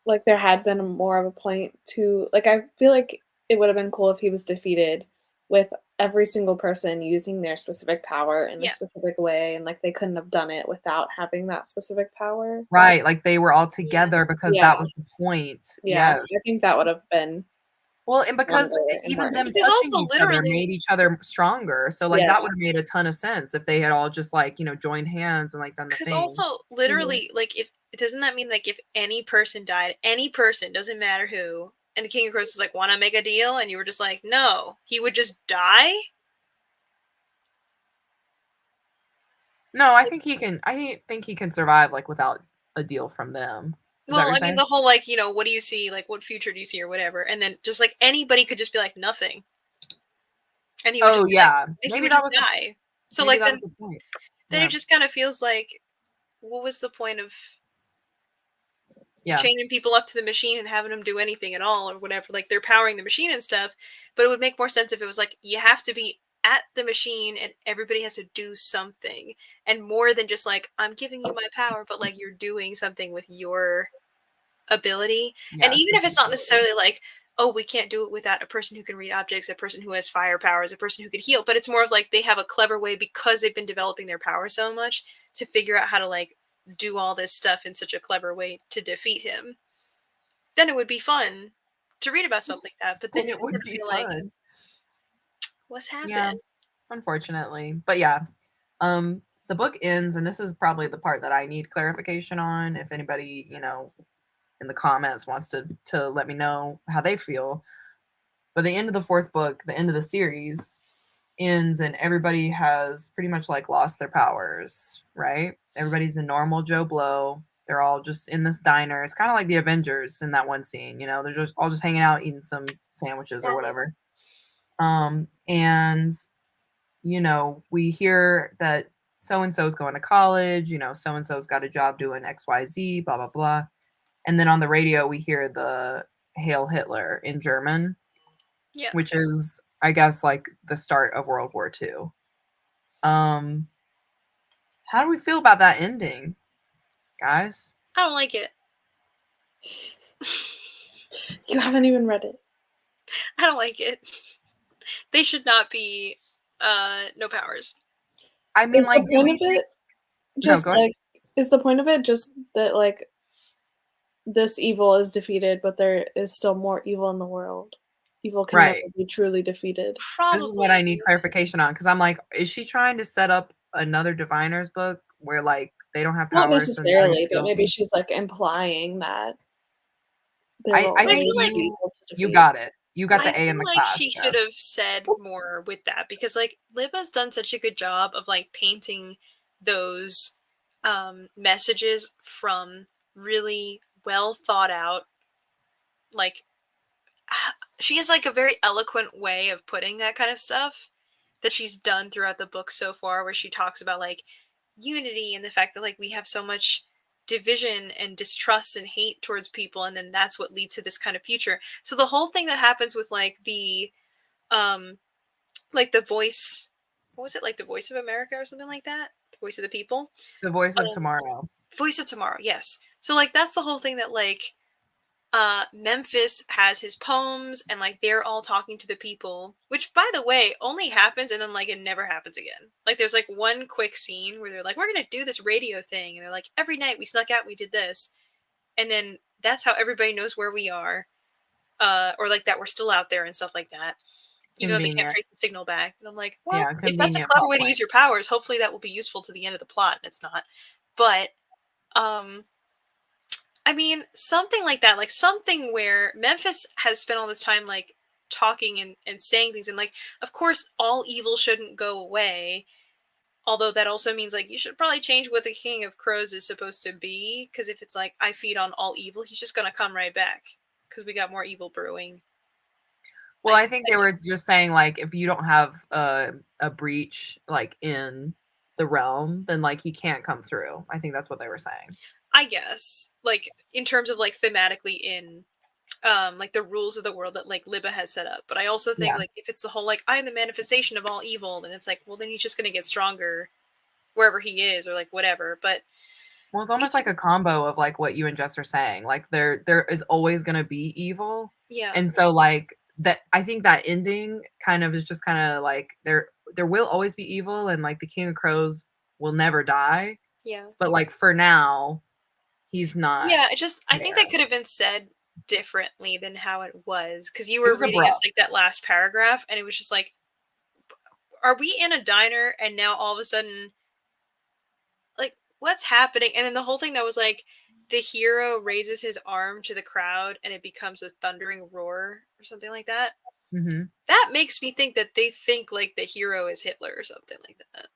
like there had been more of a point to like I feel like it would have been cool if he was defeated with every single person using their specific power in a Yeah. specific way, and like they couldn't have done it without having that specific power. Right, like they were all together because Yeah. that was the point. Yeah, I Yes. think that would have been Well, and because stronger and even more them Because touching also each other literally made each other stronger. So like Yeah. that would have made a ton of sense if they had all just like, joined hands and like done the because thing. also literally like if doesn't that mean like if any person died, any person, doesn't matter who, and the King of Crows was like, wanna make a deal? And you were just like, no, he would just die? No, I think he can survive like without a deal from them. Is that what Well, you're I mean saying? the whole like, what do you see? Like what future do you see or whatever? And then just like anybody could just be like nothing. And he would just Oh be like yeah. and he Maybe would that just was die. So maybe like that was the point. then it Yeah. just kind of feels like what was the point of Yeah. chaining people up to the machine and having them do anything at all or whatever? Like they're powering the machine and stuff, but it would make more sense if it was like you have to be at the machine and everybody has to do something, and more than just like I'm giving you my power, but like you're doing something with your ability. And Yeah, even if it's not specifically. necessarily like, oh, we can't do it without a person who can read objects, a person who has fire powers, a person who can heal, but it's more of like they have a clever way because they've been developing their power so much to figure out how to like do all this stuff in such a clever way to defeat him. Then it would be fun to read about stuff like that. But then And you it just sort would of be feel like, fun. what's Yeah, happened? unfortunately. But yeah. The book ends, and this is probably the part that I need clarification on. If anybody, in the comments wants to let me know how they feel. But the end of the fourth book, the end of the series, ends and everybody has pretty much like lost their powers, right? Everybody's a normal Joe Blow. They're all just in this diner. It's kind of like the Avengers in that one scene, they're just all just hanging out eating some sandwiches or whatever. And we hear that so and so's going to college, so and so's got a job doing XYZ, blah blah blah. And then on the radio we hear the Hail Hitler in German, Yeah. which is, I guess, like the start of World War II. How do we feel about that ending, guys? I don't like it. You haven't even read it. I don't like it. They should not be no powers. I mean, Is like, the do point we of think? it just go ahead. like is the point of it just that like this evil is defeated, but there is still more evil in the world? Evil can never Right. be truly defeated. This is what I need clarification on, because I'm like, is she trying to set up another Diviners book where like they don't have Not powers, so now necessarily, you but feel maybe things? she's like implying that there I will I But I think feel like be evil to you defeat. got it. You got I the A in feel the like class. she Yeah. should have said more with that because like Libba's done such a good job of like painting those messages from really well thought out, like she has like a very eloquent way of putting that kind of stuff that she's done throughout the book so far, where she talks about like unity and the fact that like we have so much division and distrust and hate towards people, and then that's what leads to this kind of future. So the whole thing that happens with um like the voice, what was it, like the Voice of America or something like that, the Voice of the People, The Voice of Tomorrow. Voice of Tomorrow, yes. So like that's the whole thing that like Memphis has his poems and like they're all talking to the people, which by the way only happens and then like it never happens again. Like there's like one quick scene where they're like, we're gonna do this radio thing, and they're like, every night we snuck out and we did this, and then that's how everybody knows where we are, or like that we're still out there and stuff like that, even though they can't Convenient. trace the signal back. And I'm like, well, Yeah, if that's a convenient clever plot way to point. use your powers, hopefully that will be useful to the end of the plot, and it's not. But I mean, something like that, like something where Memphis has spent all this time like talking and saying things, and like, of course, all evil shouldn't go away. Although that also means like you should probably change what the King of Crows is supposed to be, because if it's like I feed on all evil, he's just gonna come right back because we got more evil brewing. Well, I think they were just saying like if you don't have a breach like in the realm, then like he can't come through. I think that's what they were saying. I guess, like in terms of like thematically in like the rules of the world that like Libba has set up. But I also think Yeah. like if it's the whole like I'm the manifestation of all evil, then it's like, well, then he's just gonna get stronger wherever he is or like whatever. But Well, it's almost like a combo of like what you and Jess are saying. Like there is always gonna be evil. yeah. And so like that I think that ending kind of is just kind of like there will always be evil, and like the King of Crows will never die, Yeah. but like for now he's not Yeah, I think there. that could have been said differently than how it was, because you It were was reading us abrupt. like that last paragraph, and it was just like, are we in a diner and now all of a sudden, like, what's happening? And then the whole thing that was like, the hero raises his arm to the crowd and it becomes a thundering roar or something like that. Hmm. That makes me think that they think like the hero is Hitler or something like that.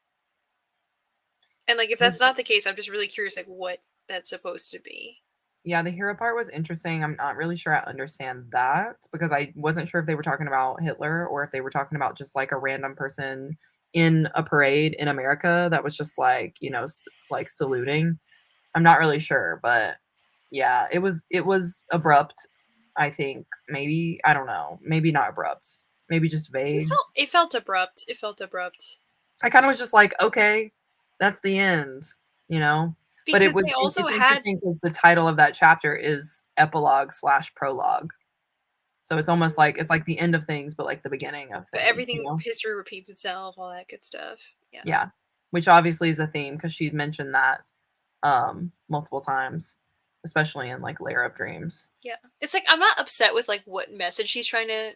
And like, if that's not the case, I'm just really curious, like, what that's supposed to be. Yeah, the hero part was interesting. I'm not really sure I understand that because I wasn't sure if they were talking about Hitler or if they were talking about just like a random person in a parade in America that was just like, you know, like saluting. I'm not really sure, but yeah, it was abrupt. I think maybe I don't know, maybe not abrupt, maybe just vague. It felt abrupt. It felt abrupt. I kind of was just like, okay, that's the end, you know. But Because they also it's had, interesting because the title of that chapter is epilogue/prologue. So it's almost like it's like the end of things, but like the beginning of but things, you everything, know? history repeats itself, all that good stuff. Yeah. Yeah. Which obviously is a theme because she mentioned that multiple times, especially in like Lair of Dreams. Yeah. It's like, I'm not upset with like what message she's trying to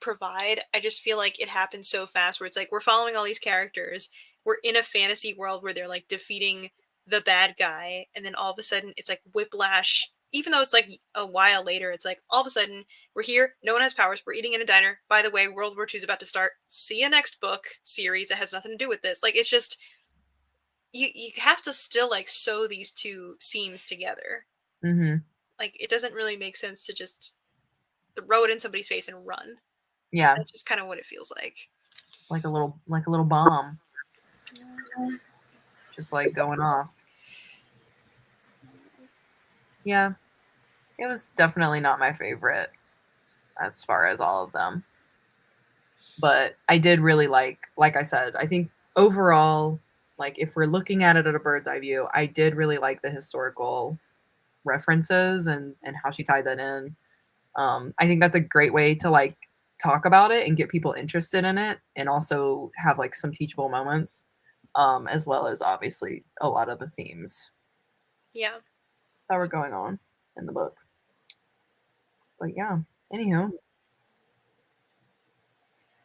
provide. I just feel like it happens so fast where it's like, we're following all these characters. We're in a fantasy world where they're like defeating the bad guy. And then all of a sudden it's like whiplash. Even though it's like a while later, it's like all of a sudden we're here. No one has powers. We're eating in a diner. By the way, World War II is about to start. See you next book series that has nothing to do with this. Like, it's just, you have to still like sew these two seams together. Mm-hmm. Like, it doesn't really make sense to just throw it in somebody's face and run. Yeah. That's just kind of what it feels like. Like a little bomb. Just like going off. Yeah. It was definitely not my favorite as far as all of them. But I did really like I said, I think overall, like if we're looking at it at a bird's eye view, I did really like the historical references and how she tied that in. I think that's a great way to like talk about it and get people interested in it and also have like some teachable moments, as well as obviously a lot of the themes Yeah. that were going on in the book. But yeah, anywho,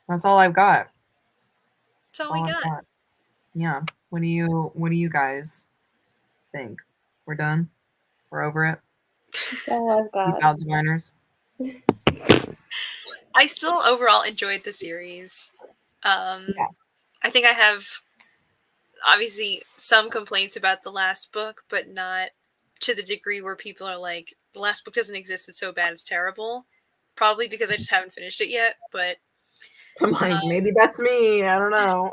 that's all I've got. That's all we got. Yeah. What do you guys think? We're done? We're over it? That's all I've got. Peace out, diviners. I still overall enjoyed the series. Yeah. I think I have obviously some complaints about the last book, but not to the degree where people are like, the last book doesn't exist, it's so bad, it's terrible. Probably because I just haven't finished it yet, but I'm like, maybe that's me. I don't know.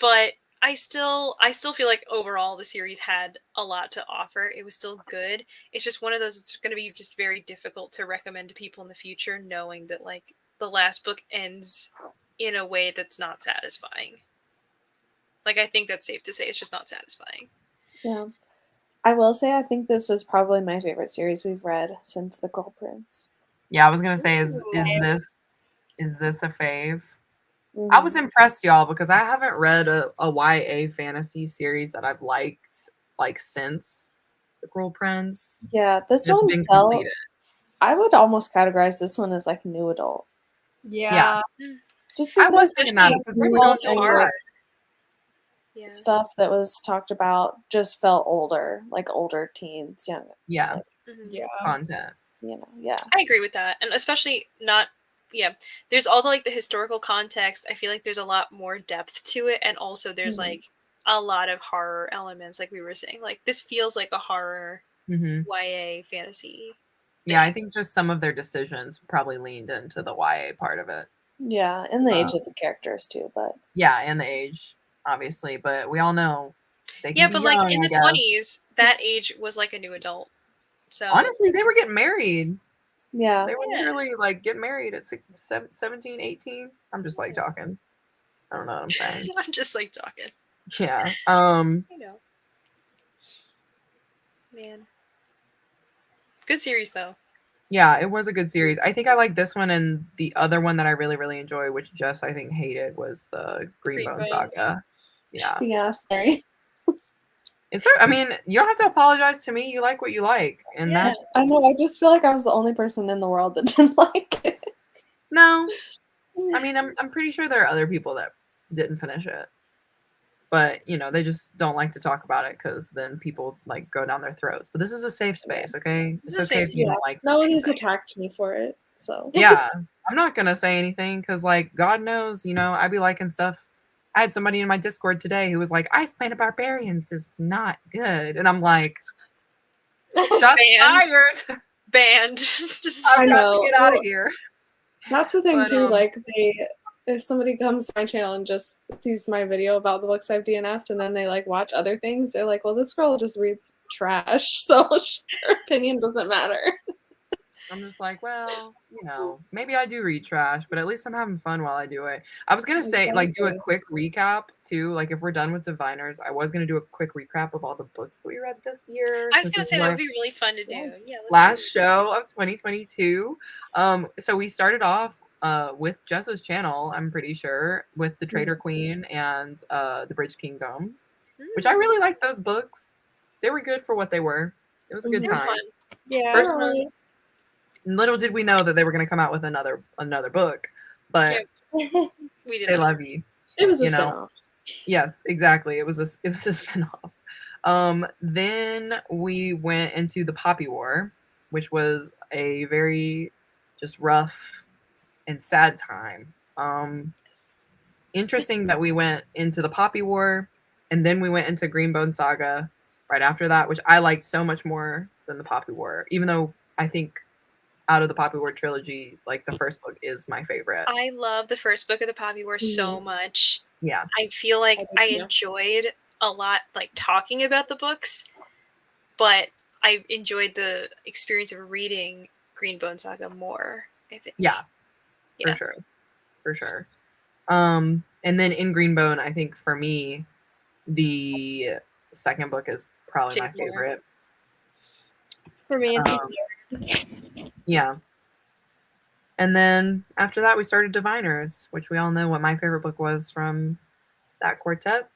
but I still feel like overall the series had a lot to offer. It was still good. It's just one of those, it's going to be just very difficult to recommend to people in the future, knowing that like the last book ends in a way that's not satisfying. Like, I think that's safe to say it's just not satisfying. Yeah. I will say I think this is probably my favorite series we've read since The Girl Prince. Yeah, I was gonna say, is this a fave? I was impressed, y'all, because I haven't read a YA fantasy series that I've liked like since The Girl Prince. Yeah, this It's one been felt. completed. I would almost categorize this one as like new adult. Yeah. Just I was because thinking that because they were Well, going so hard. hard. Yeah. stuff that was talked about just felt older, like older teens, young. Yeah. Mhm. Content. You know, yeah. I agree with that. And especially not, yeah, there's all the like the historical context. I feel like there's a lot more depth to it. And also there's like a lot of horror elements, like we were saying. Like, this feels like a horror YA fantasy. Yeah, I think just some of their decisions probably leaned into the YA part of it. Yeah, and the age of the characters too, but yeah, and the age, obviously. But we all know they can yeah, be but young, like in I the guess. 20s, that age was like a new adult. So honestly, they were getting married. yeah, They were literally like getting married at 17, 18. I'm just like talking. I don't know what I'm saying. I'm just like talking. Yeah. You know. Man. Good series though. Yeah, it was a good series. I think I like this one, and the other one that I really, really enjoy, which Jess I think hated, was the Greenbone Greenbone. Saga. Yeah. Yeah, sorry. I mean, you don't have to apologize to me. You like what you like, and Yeah, that's I know. I just feel like I was the only person in the world that didn't like it. no. I mean, I'm pretty sure there are other people that didn't finish it, but you know, they just don't like to talk about it because then people like go down their throats. But this is a safe space, okay? This It's is a okay safe if you don't Yes, like. no one has attacked me for it, so. Yeah, I'm not gonna say anything because, like, God knows, you know, I be liking stuff. I had somebody in my Discord today who was like, "Ice Planet Barbarians is not good," and I'm like, "Shots Banned. fired! Banned. Just I've I got to know. get out Well, of here." that's the thing But too. Like if somebody comes to my channel and just sees my video about the books I've DNF'd, and then they like watch other things, they're like, "Well, this girl just reads trash, so her opinion doesn't matter." I'm just like, well, you know, maybe I do read trash, but at least I'm having fun while I do it. I was gonna say, like, do a Exactly. quick recap too. Like, if we're done with Diviners, I was gonna do a quick recap of all the books that we read this year. I was Since gonna this say is that our would be really fun to do. Yeah, let's last do it. show of 2022. So we started off with Jess's channel, I'm pretty sure, with The Traitor Queen and The Bridge Kingdom, which I really liked those books. They were good for what they were. It was a good They were time. fun. Yeah. First one, little did we know that they were going to come out with another book, but Yep. We did c'est not. la vie. It was a You know? spinoff. Yes, exactly. It was a spinoff. Then we went into the Poppy War, which was a very just rough and sad time. Interesting that we went into the Poppy War, and then we went into Greenbone Saga right after that, which I liked so much more than the Poppy War, even though I think out of the Poppy War trilogy, like the first book is my favorite. I love the first book of the Poppy War so much. Yeah. I feel like I enjoyed a lot, like talking about the books, but I enjoyed the experience of reading Greenbone Saga more, I think. Yeah. For sure. And then in Greenbone, I think for me, the second book is probably my favorite. For me, yeah. And then after that, we started Diviners, which we all know what my favorite book was from that quartet.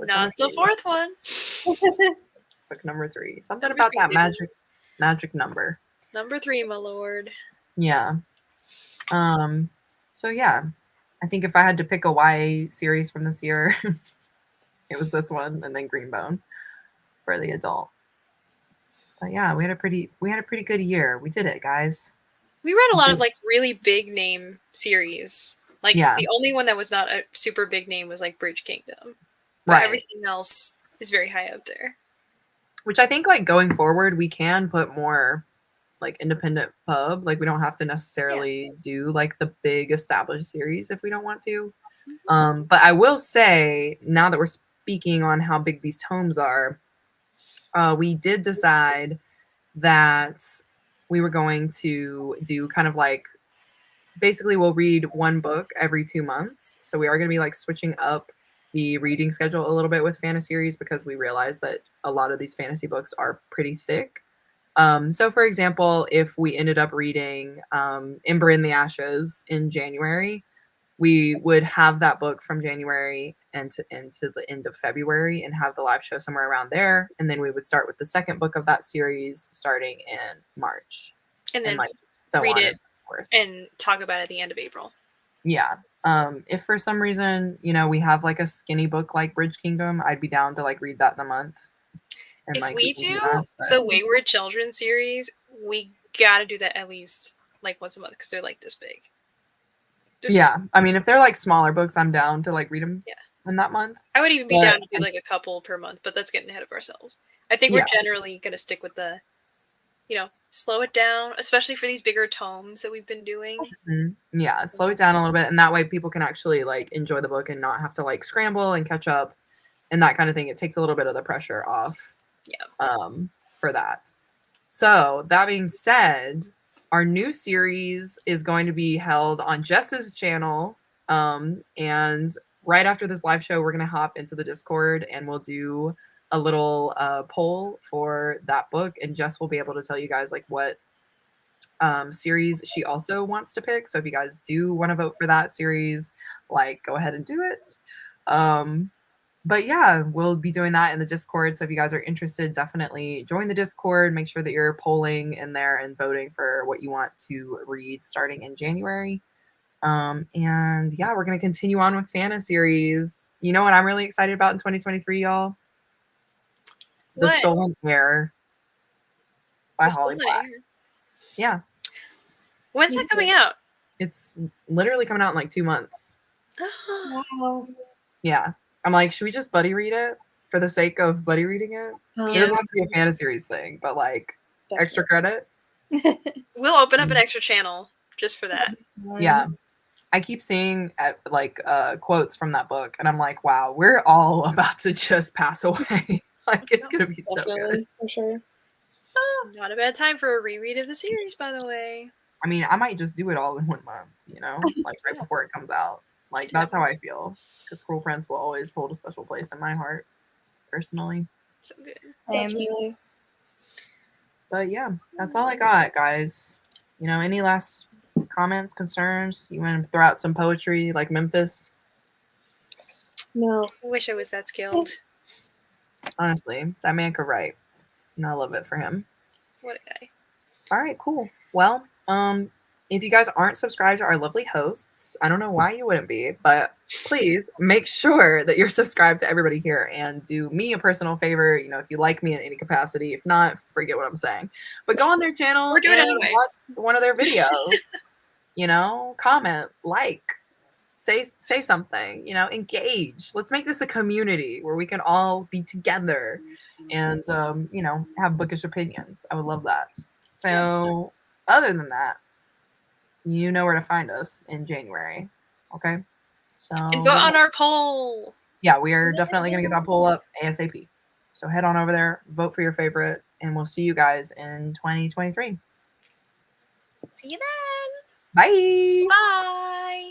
Not the fourth one. Book number 3. Something about that magic number. Number 3, my lord. Yeah. So yeah, I think if I had to pick a YA series from this year, it was this one, and then Greenbone for the adult. But yeah, we had a pretty good year. We did it, guys. We read a lot of like really big name series. Like the only one that was not a super big name was like Bridge Kingdom. But everything else is very high up there. Which I think like going forward, we can put more like independent pub. Like we don't have to necessarily do like the big established series if we don't want to. But I will say, now that we're speaking on how big these tomes are, we did decide that we were going to do kind of like, basically we'll read one book every 2 months. So we are going to be like switching up the reading schedule a little bit with fantaseries because we realize that a lot of these fantasy books are pretty thick. So for example, if we ended up reading Ember in the Ashes in January, we would have that book from January into the end of February and have the live show somewhere around there. And then we would start with the second book of that series starting in March. And then like so read on it and so forth. And talk about it at the end of April. Yeah. If for some reason, you know, we have like a skinny book like Bridge Kingdom, I'd be down to like read that in a month. And, if like, we do the Wayward Children series, we gotta do that at least like once a month because they're like this big. I mean, if they're like smaller books, I'm down to like read them in that month. I would even be down to do like a couple per month, but that's getting ahead of ourselves. I think we're generally gonna stick with the, you know, slow it down, especially for these bigger tomes that we've been doing. Yeah, slow it down a little bit, and that way people can actually like enjoy the book and not have to like scramble and catch up and that kind of thing. It takes a little bit of the pressure off. For that. So that being said, our new series is going to be held on Jess's channel. And right after this live show, we're going to hop into the Discord and we'll do a little poll for that book. And Jess will be able to tell you guys like what series she also wants to pick. So if you guys do want to vote for that series, like, go ahead and do it. But yeah, we'll be doing that in the Discord. So if you guys are interested, definitely join the Discord. Make sure that you're polling in there and voting for what you want to read starting in January. And yeah, we're going to continue on with fantaseries. You know what I'm really excited about in 2023, y'all? The What? Stolen Heir by The Holly Stolen Black. Heir. Yeah, When's that coming out? it's literally coming out in like 2 months. Wow. Yeah. I'm like, should we just buddy read it for the sake of buddy reading it? It doesn't have to be a fantaseries thing, but like extra credit. We'll open up an extra channel just for that. Yeah. I keep seeing quotes from that book, and I'm like, wow, we're all about to just pass away. Like, it's going to be so good. Definitely, for sure. Not a bad time for a reread of the series, by the way. I mean, I might just do it all in 1 month, you know, like right before it comes out. Like, that's how I feel. Because Cruel Prince will always hold a special place in my heart, personally. So good. Definitely. But yeah, that's all I got, guys. You know, any last comments, concerns? You want to throw out some poetry like Memphis? No. I wish I was that skilled. Honestly, that man could write. And I love it for him. What a guy. All right, cool. Well, if you guys aren't subscribed to our lovely hosts, I don't know why you wouldn't be, but please make sure that you're subscribed to everybody here and do me a personal favor. You know, if you like me in any capacity, if not, forget what I'm saying. But go on their channel Or do it and anyway. watch one of their videos. You know, comment, like, say something. You know, engage. Let's make this a community where we can all be together and you know, have bookish opinions. I would love that. So, other than that, you know where to find us in January. Okay? So, And vote on our poll. yeah, we are definitely going to get that poll up ASAP. So, head on over there, vote for your favorite, and we'll see you guys in 2023. See you then. Bye. Bye.